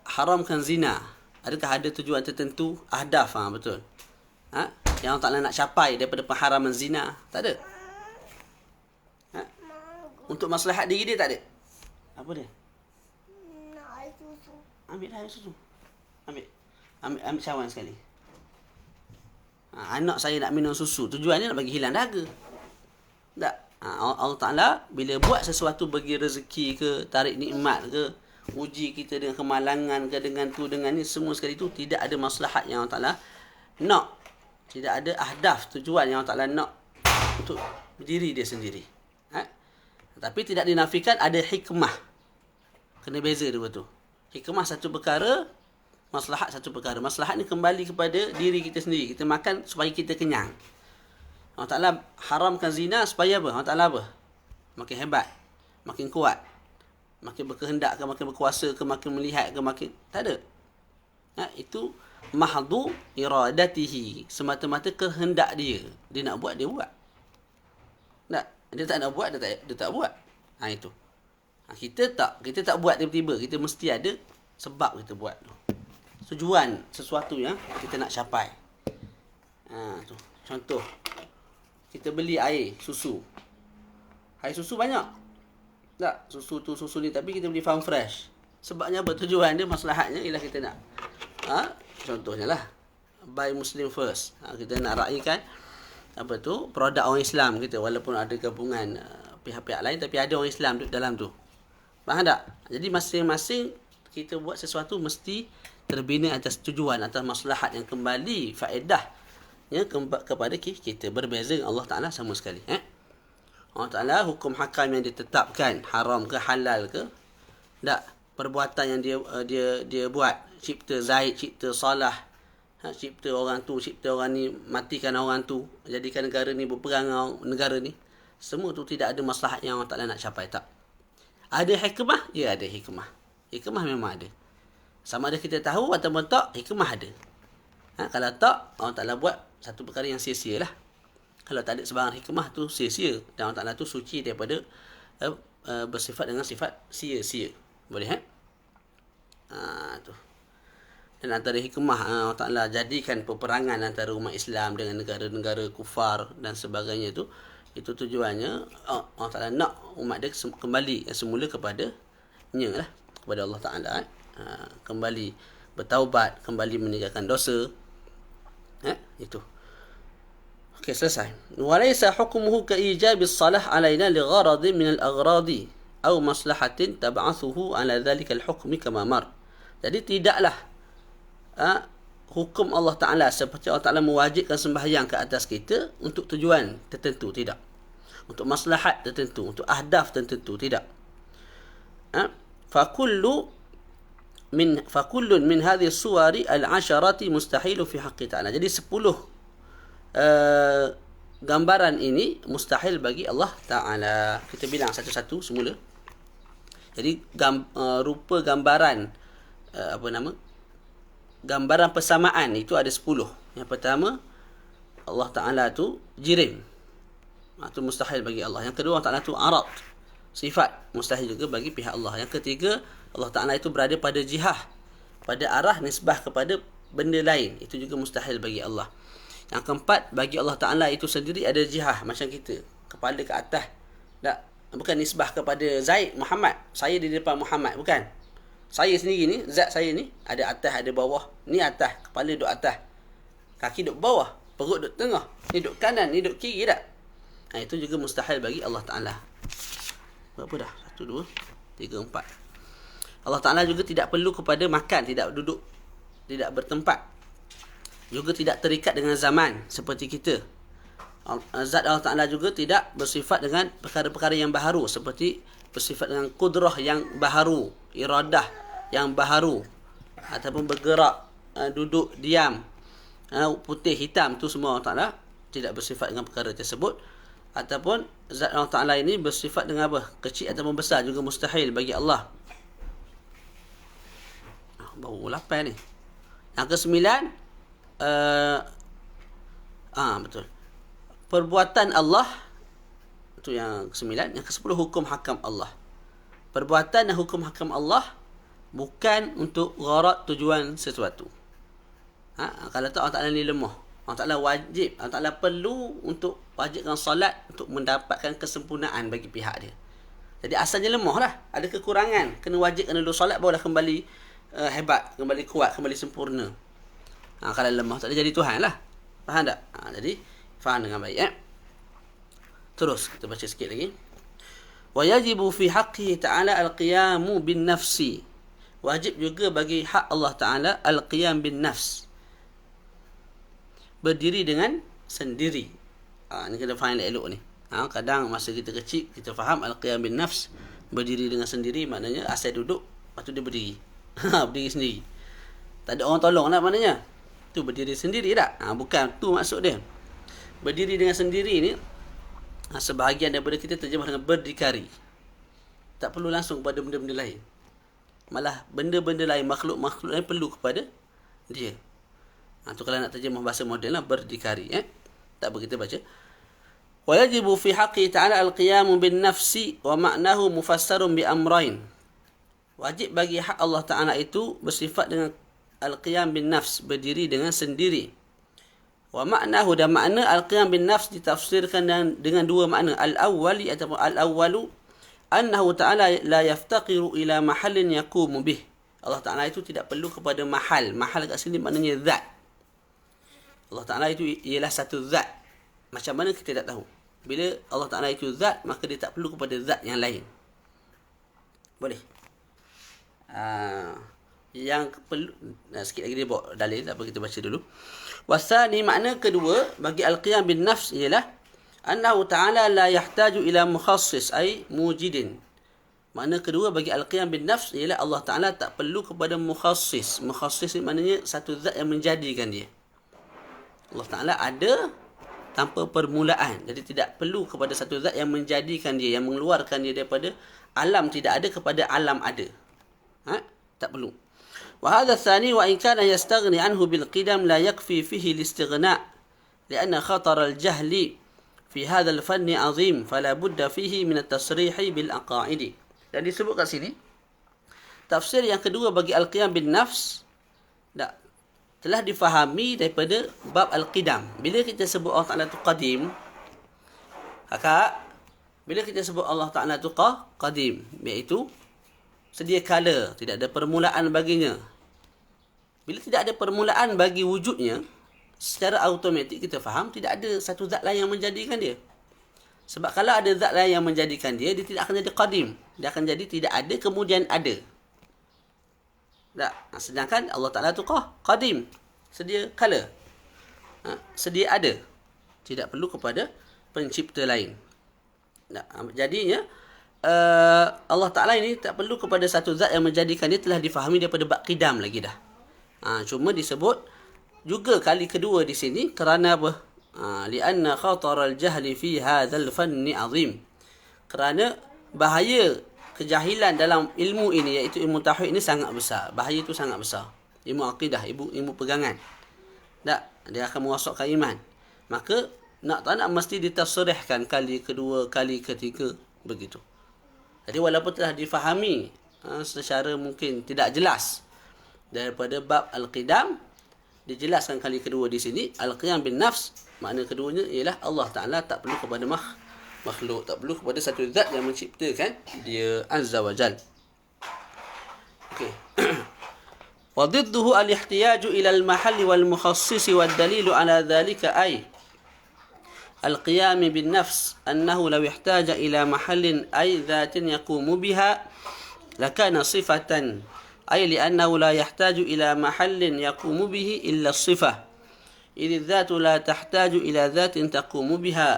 haramkan zina. Adakah ada tujuan tertentu? Ahdaf, betul. Yang Allah Ta'ala nak capai daripada pengharaman zina? Tak ada. Untuk maslahat diri dia tak ada. Apa dia? Ambil air susu. Ambil cawan sekali. Anak saya nak minum susu. Tujuannya nak bagi hilang dahaga. Tak. Allah Ta'ala bila buat sesuatu bagi rezeki ke, tarik nikmat ke, uji kita dengan kemalangan ke, dengan tu, dengan ni, semua sekali tu tidak ada maslahat yang Allah Ta'ala nak. Tidak ada ahdaf, tujuan yang Allah Ta'ala nak untuk diri dia sendiri. Tapi tidak dinafikan ada hikmah. Kena beza dua tu. Hikmah satu perkara, maslahat satu perkara. Maslahat ni kembali kepada diri kita sendiri. Kita makan supaya kita kenyang. Allah Ta'ala haramkan zina supaya apa? Allah Ta'ala apa? Makin hebat, makin kuat, makin berkehendak ke, makin berkuasa ke, makin melihat ke, makin... Tak ada. Itu mahdu iradatihi. Semata-mata kehendak dia. Dia nak buat, dia buat. Tak? Dia tak nak buat, dia tak buat. Itu. Kita tak buat tiba-tiba. Kita mesti ada sebab kita buat tu. Tujuan sesuatu yang kita nak capai. Tu. Contoh. Kita beli air susu. Air susu banyak. Tak, susu ni tapi kita beli farm fresh. Sebabnya apa? Tujuan dia, maslahatnya ialah kita nak contohnya lah buy Muslim first. Kita nak raikan apa tu? Produk orang Islam kita, walaupun ada gabungan pihak-pihak lain tapi ada orang Islam dalam tu. Faham tak? Jadi masing-masing kita buat sesuatu mesti terbina atas tujuan, atas maslahat yang kembali faedahnya kepada kita. Berbeza dengan Allah Ta'ala sama sekali. Allah Ta'ala hukum hakam yang ditetapkan, haram ke halal ke, tak, perbuatan yang dia buat, cipta Zaid, cipta Salah, cipta orang tu, cipta orang ni, matikan orang tu, jadikan negara ni berperang dengan negara ni, semua tu tidak ada maslahat yang Allah Ta'ala nak capai. Tak. Ada hikmah? Ya, ada hikmah. Hikmah memang ada. Sama ada kita tahu ataupun tak, hikmah ada. Kalau tak, Allah Ta'ala buat satu perkara yang sia-sia lah. Kalau tak ada sebarang hikmah tu sia-sia. Dan Allah Ta'ala tu suci daripada bersifat dengan sifat sia-sia. Boleh? Tu. Dan antara hikmah Allah Ta'ala jadikan peperangan antara umat Islam dengan negara-negara kufar dan sebagainya tu, itu tujuannya Allah Ta'ala nak umat dia kembali semula kepada lah, kepada Allah Ta'ala. Kembali bertaubat, kembali meninggalkan dosa. Itu. Okey, selesai. Walaysa hukmuhu ka ijabis salah alaina li gharadin min al-aghradi aw maslahatin tab'athuhu ala dhalika al-hukmi kama mar. Jadi tidaklah hukum Allah Ta'ala seperti Allah Ta'ala mewajibkan sembahyang ke atas kita untuk tujuan tertentu, tidak. Untuk maslahat tertentu, untuk ahdaf tertentu, tidak. Fakullun min hadhihi suwari al-asharati mustahilu fi haqqi Ta'ala. Jadi 10 gambaran ini mustahil bagi Allah Ta'ala. Kita bilang satu-satu semula. Jadi rupa gambaran gambaran persamaan itu ada 10. Yang pertama, Allah Ta'ala tu jirim. Itu mustahil bagi Allah. Yang kedua, Allah Ta'ala tu arad, sifat, mustahil juga bagi pihak Allah. Yang ketiga, Allah Ta'ala itu berada pada jihah, pada arah nisbah kepada benda lain. Itu juga mustahil bagi Allah. Yang keempat, bagi Allah Ta'ala itu sendiri ada jihah, macam kita, kepala ke atas. Tak, bukan nisbah kepada Zaid, Muhammad, saya di depan Muhammad, bukan. Saya sendiri ni, zat saya ni, ada atas, ada bawah. Ni atas, kepala duduk atas, kaki duduk bawah, perut duduk tengah, ni duduk kanan, ni duduk kiri, tak? Itu juga mustahil bagi Allah Ta'ala. Berapa dah? 1, 2, 3, 4. Allah Ta'ala juga tidak perlu kepada makan, tidak duduk, tidak bertempat, juga tidak terikat dengan zaman seperti kita. Zat Allah Ta'ala juga tidak bersifat dengan perkara-perkara yang baharu, seperti bersifat dengan kudrah yang baharu, iradah yang baharu, ataupun bergerak, duduk, diam, putih, hitam, tu semua Allah Ta'ala tidak bersifat dengan perkara tersebut. Ataupun zat Allah Ta'ala ini bersifat dengan apa? Kecil ataupun besar, juga mustahil bagi Allah. Baru 8 ni. Yang ke-9, betul, perbuatan Allah, itu yang ke-9. Yang ke-10, hukum hakam Allah. Perbuatan dan hukum hakam Allah bukan untuk gharad, tujuan sesuatu. Kalau tak, Allah Ta'ala ni lemah. Allah Ta'ala wajib, Allah Ta'ala perlu untuk wajibkan salat untuk mendapatkan kesempurnaan bagi pihak dia. Jadi asalnya lemah lah, ada kekurangan, kena wajibkan dulu salat, barulah kembali hebat, kembali kuat, kembali sempurna. Kalau lemah tak ada jadi Tuhan lah. Faham tak? Jadi faham dengan baik. Terus kita baca sikit lagi. Wa yajibu fi haqqihi ta'ala al-qiyamu bin nafsi. Wajib juga bagi hak Allah Ta'ala al-qiyam bin nafs, berdiri dengan sendiri. Ni kena faham elok ni. Kadang masa kita kecil, kita faham al-qiyam bin nafs, berdiri dengan sendiri, maknanya asal duduk, lepas tu dia berdiri. Berdiri sendiri. Tak ada orang tolong lah maknanya. Tu berdiri sendiri tak? Bukan tu maksud dia. Berdiri dengan sendiri ni, sebahagian daripada kita terjemah dengan berdikari. Tak perlu langsung kepada benda-benda lain. Malah benda-benda lain, makhluk-makhluk lain perlu kepada dia. Tu kalau nak terjemah bahasa moden lah, berdikari. Tak apa, kita baca. Wa yajibu fi haqqi ta'ala al-qiyamu bin nafsi wa ma'nahu mufassarun bi amrain. Wajib bagi hak Allah Ta'ala itu bersifat dengan al-qiyam bin nafs, berdiri dengan sendiri. Wa ma'nahu, dan makna al-qiyam bin nafs ditafsirkan dengan dua makna. Al-awwali ataupun al-awwalu annahu ta'ala la yaftaqiru ila mahallin yaqumu bih. Allah Ta'ala itu tidak perlu kepada mahal. Mahal kat sini maknanya zat. Allah Ta'ala itu ialah satu zat. Macam mana kita tak tahu. Bila Allah Ta'ala itu zat, maka dia tak perlu kepada zat yang lain. Boleh? Yang perlu, sikit lagi dia bawa dalil, tak apa, kita baca dulu. Wasani, makna kedua bagi al-qiyam bin nafs ialah annahu ta'ala la yahtaju ila mukhassis ay mujidin. Makna kedua bagi al-qiyam bin nafs ialah Allah Ta'ala tak perlu kepada mukhassis. Mukhassis ni maknanya satu zat yang menjadikan dia. Allah Ta'ala ada tanpa permulaan. Jadi tidak perlu kepada satu zat yang menjadikan dia, yang mengeluarkan dia daripada alam tidak ada kepada alam ada. Tak perlu. Wa hadha tsani wa in kana yastaghni anhu bil qidam la yakfi fihi al-istighna' li'anna khatar al-jahli fi hadha al-fanni 'azim fala budda fihi min at-tasrih bil aqaid. Dan disebut kat sini tafsir yang kedua bagi al-qiyam bin nafs telah difahami daripada bab al-qidam. Bila kita sebut Allah Ta'ala tu qadim, bila kita sebut Allah Ta'ala tu qadim, iaitu sedia kala, tidak ada permulaan baginya. Bila tidak ada permulaan bagi wujudnya, secara automatik kita faham tidak ada satu zat lain yang menjadikan dia. Sebab kalau ada zat lain yang menjadikan dia, dia tidak akan jadi qadim. Dia akan jadi tidak ada kemudian ada. Sedangkan Allah Ta'ala tu qadim, sedia kala, sedia ada, tidak perlu kepada pencipta lain. Jadinya Allah Ta'ala ini tak perlu kepada satu zat yang menjadikan dia, telah difahami daripada bab qidam lagi dah. Cuma disebut juga kali kedua di sini kerana apa? Lianna khatar al-jahli fi hadzal fanni azim. Kerana bahaya kejahilan dalam ilmu ini, iaitu ilmu tauhid ini sangat besar. Bahaya itu sangat besar. Ilmu akidah, ilmu pegangan. Dia akan merosakkan iman. Maka nak tak nak mesti ditafsirkan kali kedua, kali ketiga, begitu. Jadi walaupun telah difahami secara mungkin tidak jelas daripada bab al-qidam, dijelaskan kali kedua di sini al-qiyam bin nafs, makna keduanya ialah Allah Ta'ala tak perlu kepada makhluk, tak perlu kepada satu zat yang menciptakan dia azza wa jal. Okey. Wa didduhu al-ihtiyaju ila al-mahalli wal mukhassis wad dalilu ala dhalika ay القيام بالنفس أنه لو احتاج إلى محل أي ذات يقوم بها لكان صفة، أي لأنه لا يحتاج إلى محل يقوم به إلا الصفة، إذ الذات لا تحتاج إلى ذات تقوم بها،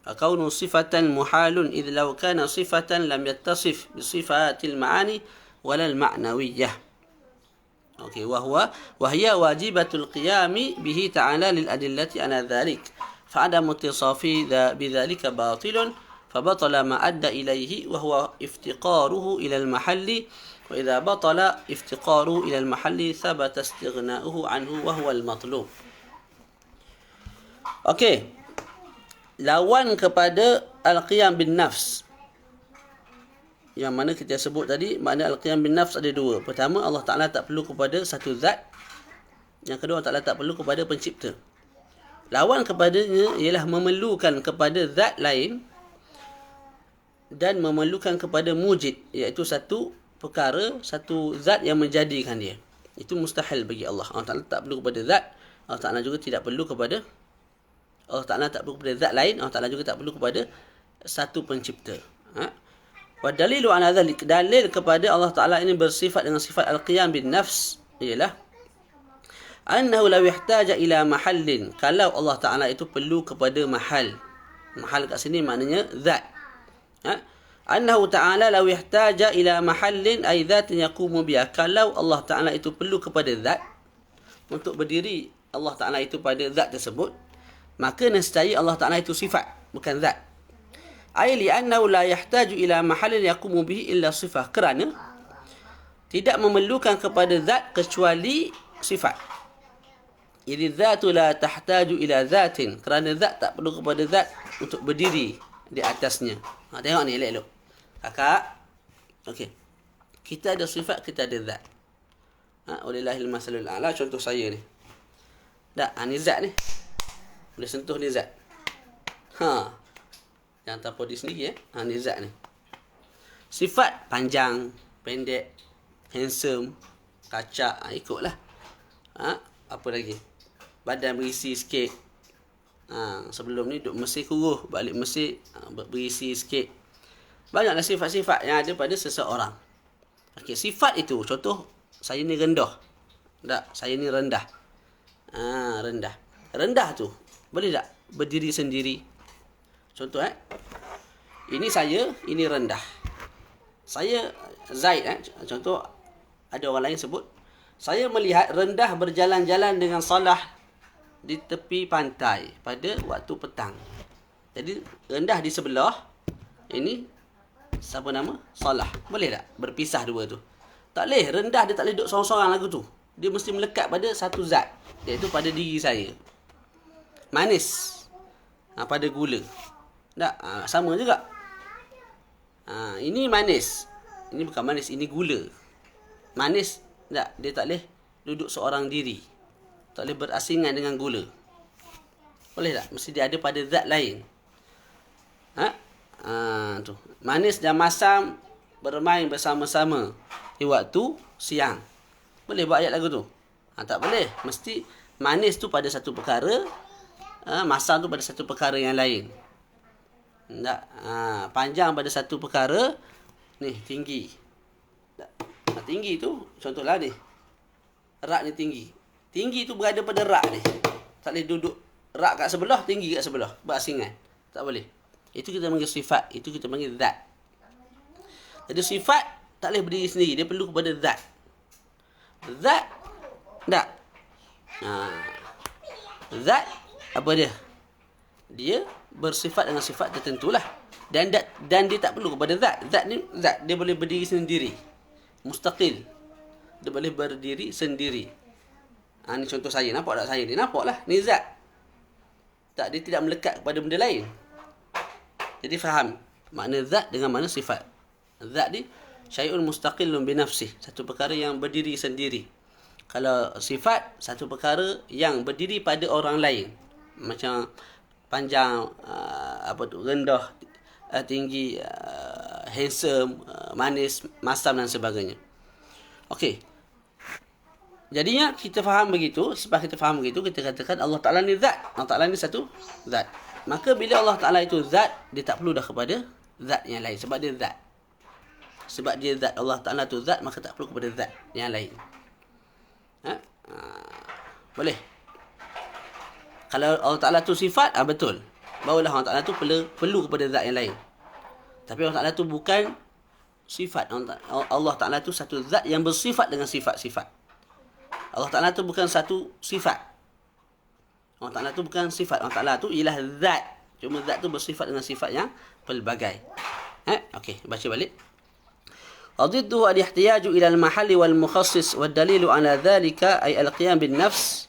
فكون صفة محال، إذ لو كان صفة لم يتصف بصفات المعاني ولا المعنوية. وهي واجبة القيام به تعالى للأدلة على ذلك، فعدم اتصافه بذلك باطل، فبطل ما أدى إليه وهو افتقاره إلى المحل، وإذا بطل افتقاره إلى المحل ثبت استغناؤه عنه وهو المطلوب. Okey. Lawan kepada al-qiyam bin nafs, yang mana kita sebut tadi, makna al-qiyam bin nafs ada dua. Pertama, Allah Ta'ala tak perlu kepada satu zat. Yang kedua, Allah Ta'ala tak perlu kepada pencipta. Lawan kepadanya ialah memerlukan kepada zat lain dan memerlukan kepada mujid, iaitu satu perkara, satu zat yang menjadikan dia. Itu mustahil bagi Allah. Allah Ta'ala tak perlu kepada zat. Allah Ta'ala juga tidak perlu kepada, Allah Ta'ala tak perlu kepada zat lain. Allah Ta'ala juga tak perlu kepada satu pencipta. Wa dalilu ala dhalik, dalil kepada Allah Ta'ala ini bersifat dengan sifat al-qiyam bin nafs ialah annahu law ihtaja ila mahallin, kalau Allah Ta'ala itu perlu kepada mahal. Mahal kat sini maknanya zat. Annahu Ta'ala law ihtaja ila mahallin ay dhatin yaqumu biha, kalau Allah Ta'ala itu perlu kepada zat untuk berdiri Allah Ta'ala itu pada zat tersebut, maka nescaya Allah Ta'ala itu sifat, bukan zat. Ay li'annahu la yahtaju ila mahallin yaqumu bihi illa sifah, kerana tidak memerlukan kepada zat kecuali sifat. Idh dzatu la tahtaju ila zatin, kerana zat tak perlu kepada zat untuk berdiri di atasnya. Tengok ni elok-elok. Kakak. Okey. Kita ada sifat, kita ada zat. Walillahil masalul a'la, contoh saya ni. Ni zat ni. Boleh sentuh ni zat. Yang tanpa di sendiri ni zat ni. Sifat panjang, pendek, handsome, kacak, ikutlah. Apa lagi? Badan berisi sikit. Sebelum ni duduk Mesir kuruh, balik Mesir berisi sikit. Banyaklah sifat-sifat yang ada pada seseorang. Okey, sifat itu, contoh saya ni rendah. Tak, saya ni rendah. Rendah. Rendah tu boleh tak berdiri sendiri? Contoh ini saya, ini rendah. Saya Zaid contoh, ada orang lain sebut, saya melihat rendah berjalan-jalan dengan Salah di tepi pantai pada waktu petang. Jadi rendah di sebelah, ini siapa nama? Salah. Boleh tak berpisah dua tu? Tak boleh. Rendah dia tak boleh duduk sorang-sorang lagu tu. Dia mesti melekat pada satu zat, iaitu pada diri saya. Manis pada gula. Tak? Sama juga. Ini manis. Ini bukan manis, ini gula. manis tak, dia tak boleh duduk seorang diri. Tak boleh berasingan dengan gula. Boleh tak? Mesti dia ada pada zat lain. Tu. Manis dan masam bermain bersama-sama di waktu siang. Boleh buat ayat lagu tu? Tak boleh. Mesti manis tu pada satu perkara, masam tu pada satu perkara yang lain. Tak? Panjang pada satu perkara, ni tinggi. Tak? Tinggi tu, contohlah ni. Rak ni tinggi. Tinggi tu berada pada rak ni. Tak boleh duduk rak kat sebelah, tinggi kat sebelah. Berasingan. Tak boleh. Itu kita panggil sifat. Itu kita panggil zat. Jadi sifat tak boleh berdiri sendiri. Dia perlu kepada zat. Zat tak? Zat apa dia? Dia bersifat dengan sifat tertentu lah. Dan dia tak perlu kepada zat. Zat ni zat. Dia boleh berdiri sendiri. Mustaqil. Dia boleh berdiri sendiri. Ni contoh saya. Nampak tak saya ni? Nampak lah. Ni zat. Tak, dia tidak melekat kepada benda lain. Jadi faham makna zat dengan makna sifat. Zat ni syai'un mustaqillun binafsih, satu perkara yang berdiri sendiri. Kalau sifat, satu perkara yang berdiri pada orang lain. Macam panjang, rendah, tinggi, handsome, manis, masam dan sebagainya. Okey. Jadinya kita faham begitu, sebab kita faham begitu, kita katakan Allah Ta'ala ni zat. Allah Ta'ala ni satu zat. Maka bila Allah Ta'ala itu zat, dia tak perlu dah kepada zat yang lain. Sebab dia zat. Sebab dia zat. Allah Ta'ala tu zat, maka tak perlu kepada zat yang lain. Boleh. Kalau Allah Ta'ala tu sifat, betul. Barulah Allah Ta'ala tu perlu kepada zat yang lain. Tapi Allah Ta'ala tu bukan sifat. Allah Ta'ala tu satu zat yang bersifat dengan sifat-sifat. Allah Ta'ala tu bukan satu sifat. Allah Ta'ala tu bukan sifat. Allah Ta'ala tu ialah zat. Cuma zat tu bersifat dengan sifat yang pelbagai. Okey, baca balik. Adidduhu al-ihtiyaju ila al-mahalli wal-mukhassis wad-dalilu ala dhalika ay al-qiyam bin nafs.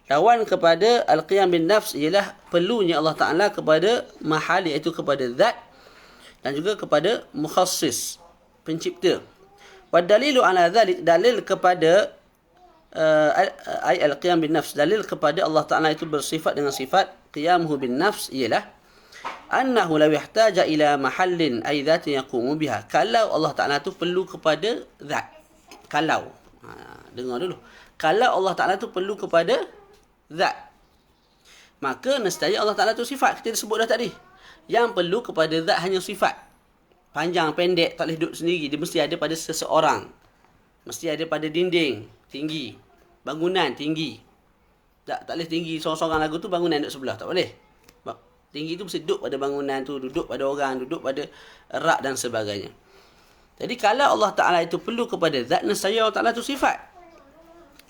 Lawan kepada al-qiyam bin nafs ialah perlunya Allah Ta'ala kepada mahali, iaitu kepada zat, dan juga kepada mukhassis, pencipta. Wad-dalilu ala dhalik, dalil kepada ay al-qiyam bin nafs, dalil kepada Allah Ta'ala itu bersifat dengan sifat qiyamuhu bin nafs ialah annahu law yahtaja ila mahallin ay dhatin yaqumu biha. Kalau Allah Ta'ala tu perlu kepada zat. Kalau dengar dulu. Kalau Allah Ta'ala tu perlu kepada zat, maka nescaya Allah Ta'ala tu sifat. Kita sebut dah tadi. Yang perlu kepada zat hanya sifat. Panjang, pendek, tak boleh duduk sendiri. Dia mesti ada pada seseorang. Mesti ada pada dinding tinggi. Bangunan tinggi. Tak boleh tinggi seorang-seorang lagu tu, bangunan duduk sebelah. Tak boleh. Tinggi tu mesti duduk pada bangunan tu, duduk pada orang, duduk pada rak dan sebagainya. Jadi kalau Allah Ta'ala itu perlu kepada zat, nescaya Allah Ta'ala itu sifat.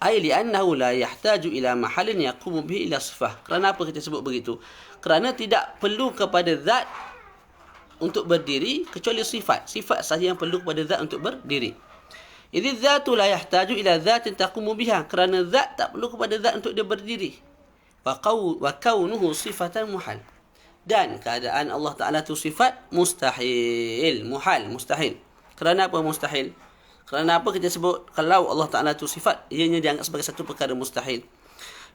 Ay li'annahu la yahtaju ila mahallin yaqumu bihi ila sifah. Kerana apa kita sebut begitu? Kerana tidak perlu kepada zat untuk berdiri kecuali sifat. Sifat sahaja yang perlu kepada zat untuk berdiri. Idz zatu la yahtaju ila zatin taqumu biha. Kerana zat tak perlu kepada zat untuk dia berdiri. Wa kaunuhu sifatan muhal. Dan keadaan Allah Ta'ala tu sifat mustahil. Muhal, mustahil. Kerana apa mustahil? Kerana apa kita sebut kalau Allah Ta'ala tu sifat, ianya dianggap sebagai satu perkara mustahil.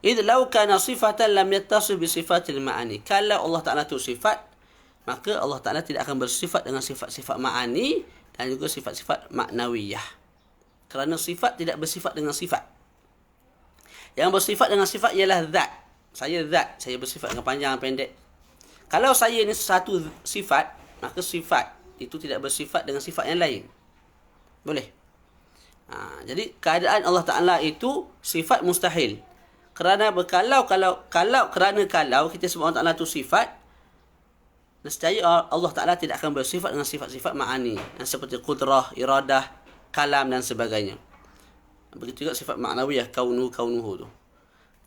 Idz law kana sifatan lam yattasif bi sifatil ma'ani. Kalau Allah Ta'ala tu sifat, maka Allah Ta'ala tidak akan bersifat dengan sifat-sifat ma'ani dan juga sifat-sifat maknawiyah. Kerana sifat tidak bersifat dengan sifat. Yang bersifat dengan sifat ialah zat. Saya zat, saya bersifat dengan panjang, pendek. Kalau saya ni satu sifat, maka sifat itu tidak bersifat dengan sifat yang lain. Boleh. Jadi keadaan Allah Ta'ala itu sifat mustahil. Kerana kalau kita sebut Allah Ta'ala itu sifat, nescaya Allah Ta'ala tidak akan bersifat dengan sifat-sifat ma'ani, yang seperti qudrah, iradah, kalam dan sebagainya. Begitu juga sifat maknawiyah, kaunuhu tu.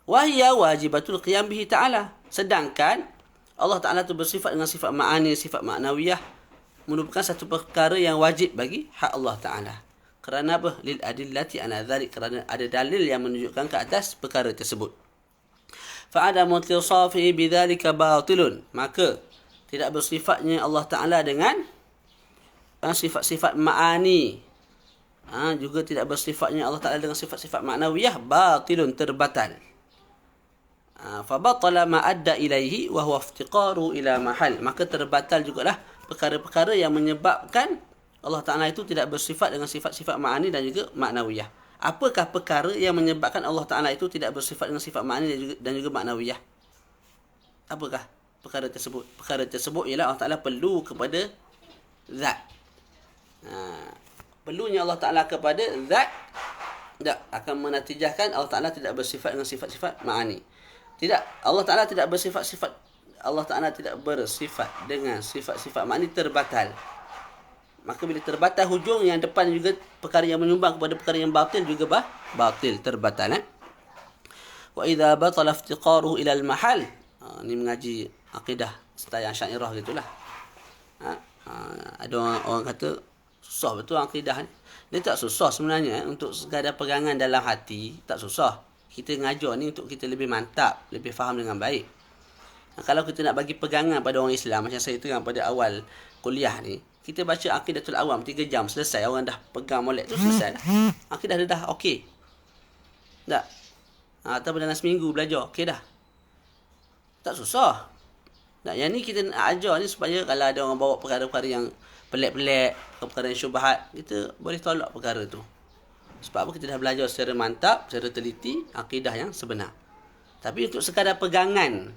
Wahiyya wajibatul qiyam bihi ta'ala. Sedangkan Allah Ta'ala itu bersifat dengan sifat ma'ani, sifat maknawiyah, merupakan satu perkara yang wajib bagi hak Allah Ta'ala. Kerana apa? Lil adillati ala dhalik. Kerana ada dalil yang menunjukkan ke atas perkara tersebut. Fa'adamu tisafihi bidhalika batilun. Maka tidak bersifatnya Allah Ta'ala dengan sifat-sifat ma'ani, juga tidak bersifatnya Allah Ta'ala dengan sifat-sifat maknawiyah, batilun, terbatal. Fabatala ma adda ilaihi wa huwa iftiqaru ila mahal. Maka terbatal jugalah perkara-perkara yang menyebabkan Allah Ta'ala itu tidak bersifat dengan sifat-sifat ma'ani dan juga maknawiyah. Apakah perkara yang menyebabkan Allah Ta'ala itu tidak bersifat dengan sifat ma'ani dan juga maknawiyah? Apakah perkara tersebut? Perkara tersebut ialah Allah Ta'ala perlu kepada zat. Perlunya Allah Ta'ala kepada zat akan menatijahkan Allah Ta'ala tidak bersifat dengan sifat-sifat ma'ani. Tidak, Allah Ta'ala tidak bersifat dengan sifat-sifat ma'ani, terbatal. Maka bila terbatal, hujung yang depan juga perkara yang menyumbang kepada perkara yang batil juga batil, terbatal. Wa idza batala iftiqaruhu ila al-mahal. Ni mengaji akidah style Asy'ariyah gitulah. Ada orang kata susah betul akidah ni. Dia tak susah sebenarnya, untuk sekadar pegangan dalam hati, tak susah. Kita ngajar ni untuk kita lebih mantap, lebih faham dengan baik. Kalau kita nak bagi pegangan pada orang Islam, macam saya terang pada awal kuliah ni, kita baca Aqidatul Awam 3 jam, selesai. Orang dah pegang molek tu, selesai dah. Akidah dia dah okey. Tak? Ataupun dalam seminggu belajar, okey dah. Tak susah. Tak, yang ni kita nak ajar ni supaya kalau ada orang bawa perkara-perkara yang pelik-pelik, perkara yang syubhat, kita boleh tolak perkara tu. Sebab apa? Kita dah belajar secara mantap, secara teliti, akidah yang sebenar. Tapi untuk sekadar pegangan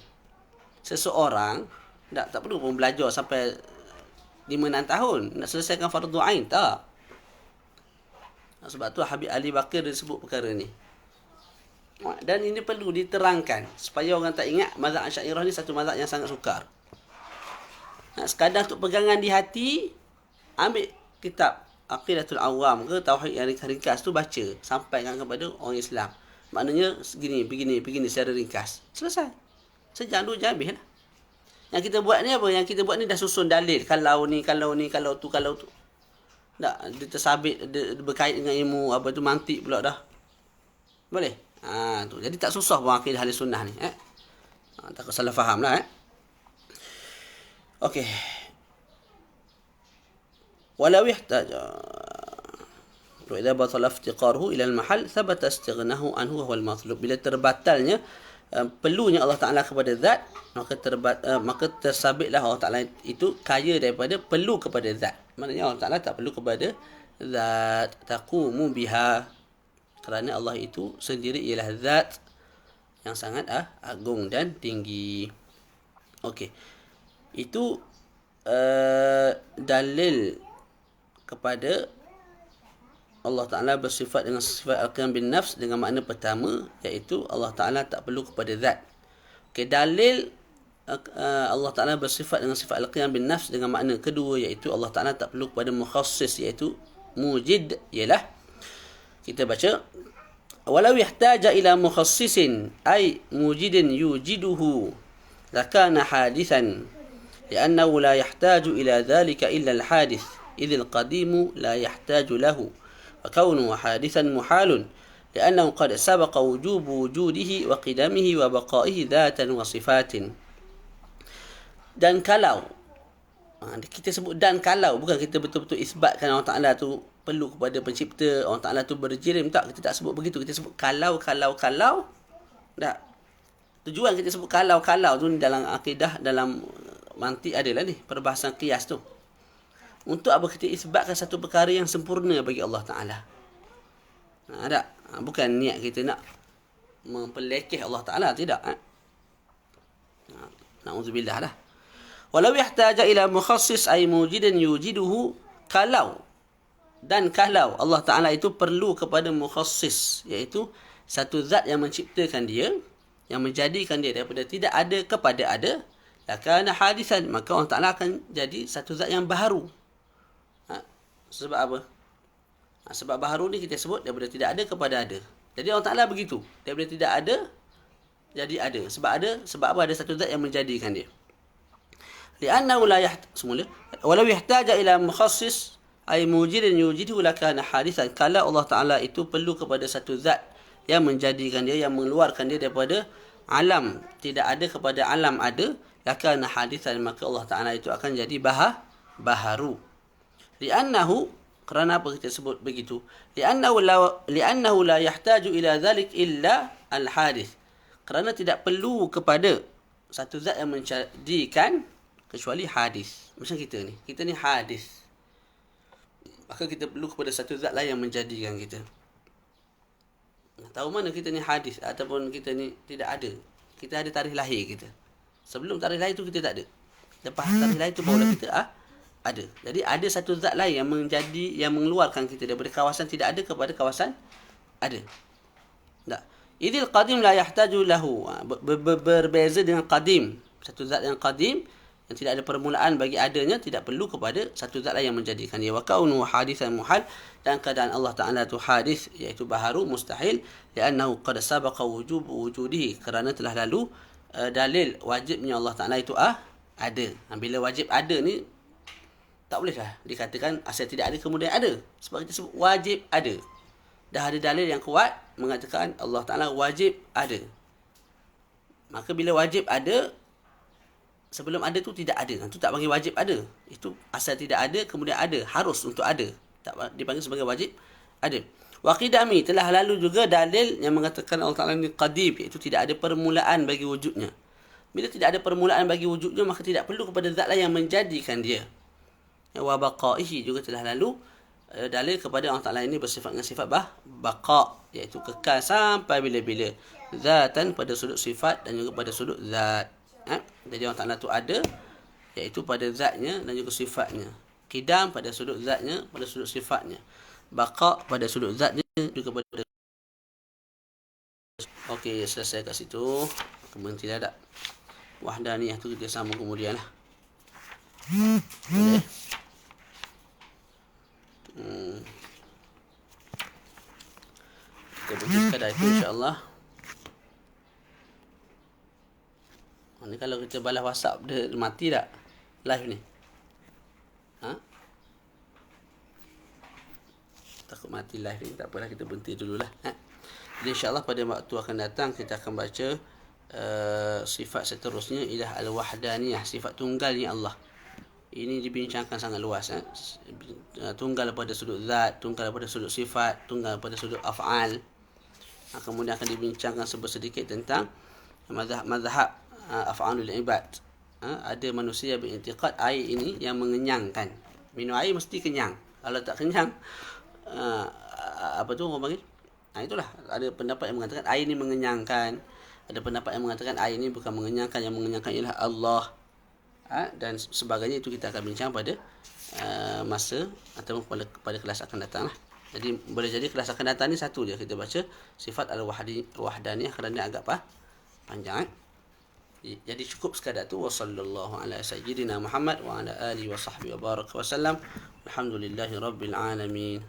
seseorang, tak perlu pun belajar sampai 5-6 tahun nak selesaikan fardu ain, tak. Sebab tu Habib Ali Bakir dia sebut perkara ni. Dan ini perlu diterangkan supaya orang tak ingat mazhab Asy'ariyah ni satu mazhab yang sangat sukar. Sekadar untuk pegangan di hati, ambil kitab Aqidatul Awam ke Tauhid yang ringkas tu, baca, sampaikan kepada orang Islam. Maknanya begini secara ringkas. Selesai. Sejam 2 jam habis lah. Yang kita buat ni apa? Yang kita buat ni dah susun dalil. Kalau tu. Tak, dia tersabit, dia berkait dengan ilmu apa tu, mantik pula dah. Boleh? Tu. Jadi tak susah pun akidah ahli sunnah ni. Takut salah faham lah. Okey. Walau yahtaja wa idza batala iftiqaruhu ila al-mahal thabata istighnahu anhu wa huwa al-matlub. Bila terbatalnya perlunya Allah Ta'ala kepada zat, maka tersabitlah Allah Ta'ala itu kaya daripada perlu kepada zat. Maknanya Allah Ta'ala tak perlu kepada zat, taqumu biha, kerana Allah itu sendiri ialah zat yang sangat agung dan tinggi. Okey. Itu dalil kepada Allah Ta'ala bersifat dengan sifat al-qiyam bin nafs dengan makna pertama, iaitu Allah Ta'ala tak perlu kepada zat. Okay, dalil Allah Ta'ala bersifat dengan sifat al-qiyam bin nafs dengan makna kedua, iaitu Allah Ta'ala tak perlu kepada mukhassis, iaitu mujid, ialah kita baca walau yahtaja ila mukhassisin ay mujidin yujiduhu lakana hadithan li'annahu la yahtaju ila dhalika illa al-hadith idh al-qadimu la yahtaju lahu وكونه حادثا محال لأنه قد سبق وجوب وجوده وقدمه وبقائه ذاتا وصفات. Dan kalau kita sebut dan kalau, bukan kita betul-betul isbatkan Allah Ta'ala tu perlu kepada pencipta, Allah Ta'ala tu berjirim, tak, kita tak sebut begitu. Kita sebut kalau tak. Tujuan kita sebut kalau tu ni dalam akidah, dalam mantik adalah ni perbahasan qiyas tu. Untuk apa? Kita isbatkan satu perkara yang sempurna bagi Allah Ta'ala. Bukan niat kita nak mempelekeh Allah Ta'ala, tidak. Na'udzubillah lah. Walau yahtaja ila mukhassis ay mujidin yujiduhu, kalau Allah Ta'ala itu perlu kepada mukhassis, iaitu satu zat yang menciptakan dia, yang menjadikan dia daripada tidak ada kepada ada, lakana hadisan, maka Allah Ta'ala akan jadi satu zat yang baharu. Sebab apa? Sebab baharu ni kita sebut daripada tidak ada kepada ada. Jadi Allah Ta'ala begitu, daripada tidak ada jadi ada. Sebab apa? Ada satu zat yang menjadikan dia. Li'annahu la semula walau yahtaja ila mukhassis ay mujidin yujidu lakana hadithan. Kalau Allah Ta'ala itu perlu kepada satu zat yang menjadikan dia, yang mengeluarkan dia daripada alam tidak ada kepada alam ada, lakana hadithan, maka Allah Ta'ala itu akan jadi baharu. Li'annahu, Kerana apa kita sebut begitu? Li'annahu la yahtaju ila dhalik illa al-hadith. Kerana tidak perlu kepada satu zat yang menjadikan kecuali hadis. Macam kita ni. Kita ni hadis. Maka kita perlu kepada satu zat lain yang menjadikan kita. Tahu mana kita ni hadis ataupun kita ni tidak ada. Kita ada tarikh lahir kita. Sebelum tarikh lahir tu kita tak ada. Lepas tarikh lahir tu barulah kita ada. Jadi ada satu zat lain yang mengeluarkan kita daripada kawasan tidak ada kepada kawasan ada. Tak. Idil qadim la yahtaju lahu. Berbeza dengan qadim. Satu zat yang qadim yang tidak ada permulaan bagi adanya, tidak perlu kepada satu zat lain yang menjadikan dia. Wa kaunu hadithan muhal, dan keadaan Allah Ta'ala itu hadis, iaitu baharu, mustahil, li'annahu qad sabaqa wujudihi, kerana telah lalu dalil wajibnya Allah Ta'ala itu ada. Bila wajib ada ni, tak bolehlah dikatakan asal tidak ada kemudian ada. Sebab kita sebut wajib ada. Dah ada dalil yang kuat mengatakan Allah Ta'ala wajib ada. Maka bila wajib ada, sebelum ada tu tidak ada. Itu tak bagi wajib ada. Itu asal tidak ada, kemudian ada. Harus untuk ada. Tak dipanggil sebagai wajib ada. Wa qidami, telah lalu juga dalil yang mengatakan Allah Ta'ala ni qadim, iaitu tidak ada permulaan bagi wujudnya. Bila tidak ada permulaan bagi wujudnya, maka tidak perlu kepada zat lain yang menjadikan dia. Wa baqaihi, juga telah lalu dalil kepada Allah Ta'ala ini bersifat dengan sifat baqa, iaitu kekal sampai bila-bila. Zatan pada sudut sifat dan juga pada sudut zat. Jadi Allah Ta'ala tu ada, iaitu pada zatnya dan juga sifatnya. Qidam pada sudut zatnya, pada sudut sifatnya. Baqa pada sudut zatnya, juga pada... Okey, selesai kat situ. Berhenti dah tak? Wahdaniyah tu kita sambung kemudian lah. Boleh? Kita berhenti sekadar itu insyaAllah. Ni kalau kita balas WhatsApp, dia mati tak live ni? Takut mati live ni. Tak apalah, kita berhenti dululah. Jadi insyaAllah pada waktu akan datang kita akan baca sifat seterusnya, ilah al-wahdaniyah, sifat tunggalnya Allah. Ini dibincangkan sangat luas. Tunggal pada sudut zat, tunggal pada sudut sifat, tunggal pada sudut af'al. Kemudian akan dibincangkan sedikit tentang mazhab af'alul ibad. Ada manusia yang beriktikad air ini yang mengenyangkan. Minum air mesti kenyang. Kalau tak kenyang, apa tu orang panggil? Itulah, ada pendapat yang mengatakan air ini mengenyangkan. Ada pendapat yang mengatakan air ini bukan mengenyangkan. Yang mengenyangkan ialah Allah. Dan sebagainya, itu kita akan bincang pada masa atau pada kelas akan datang lah. Jadi boleh jadi kelas akan datang ni satu je kita baca sifat al-wahdaniyah, kerana dia agak panjang. Jadi cukup sekadar tu. Wa sallallahu ala sayyidina Muhammad wa ala alihi wa sahbihi wa baraka wa sallam. Alhamdulillahi rabbil alamin.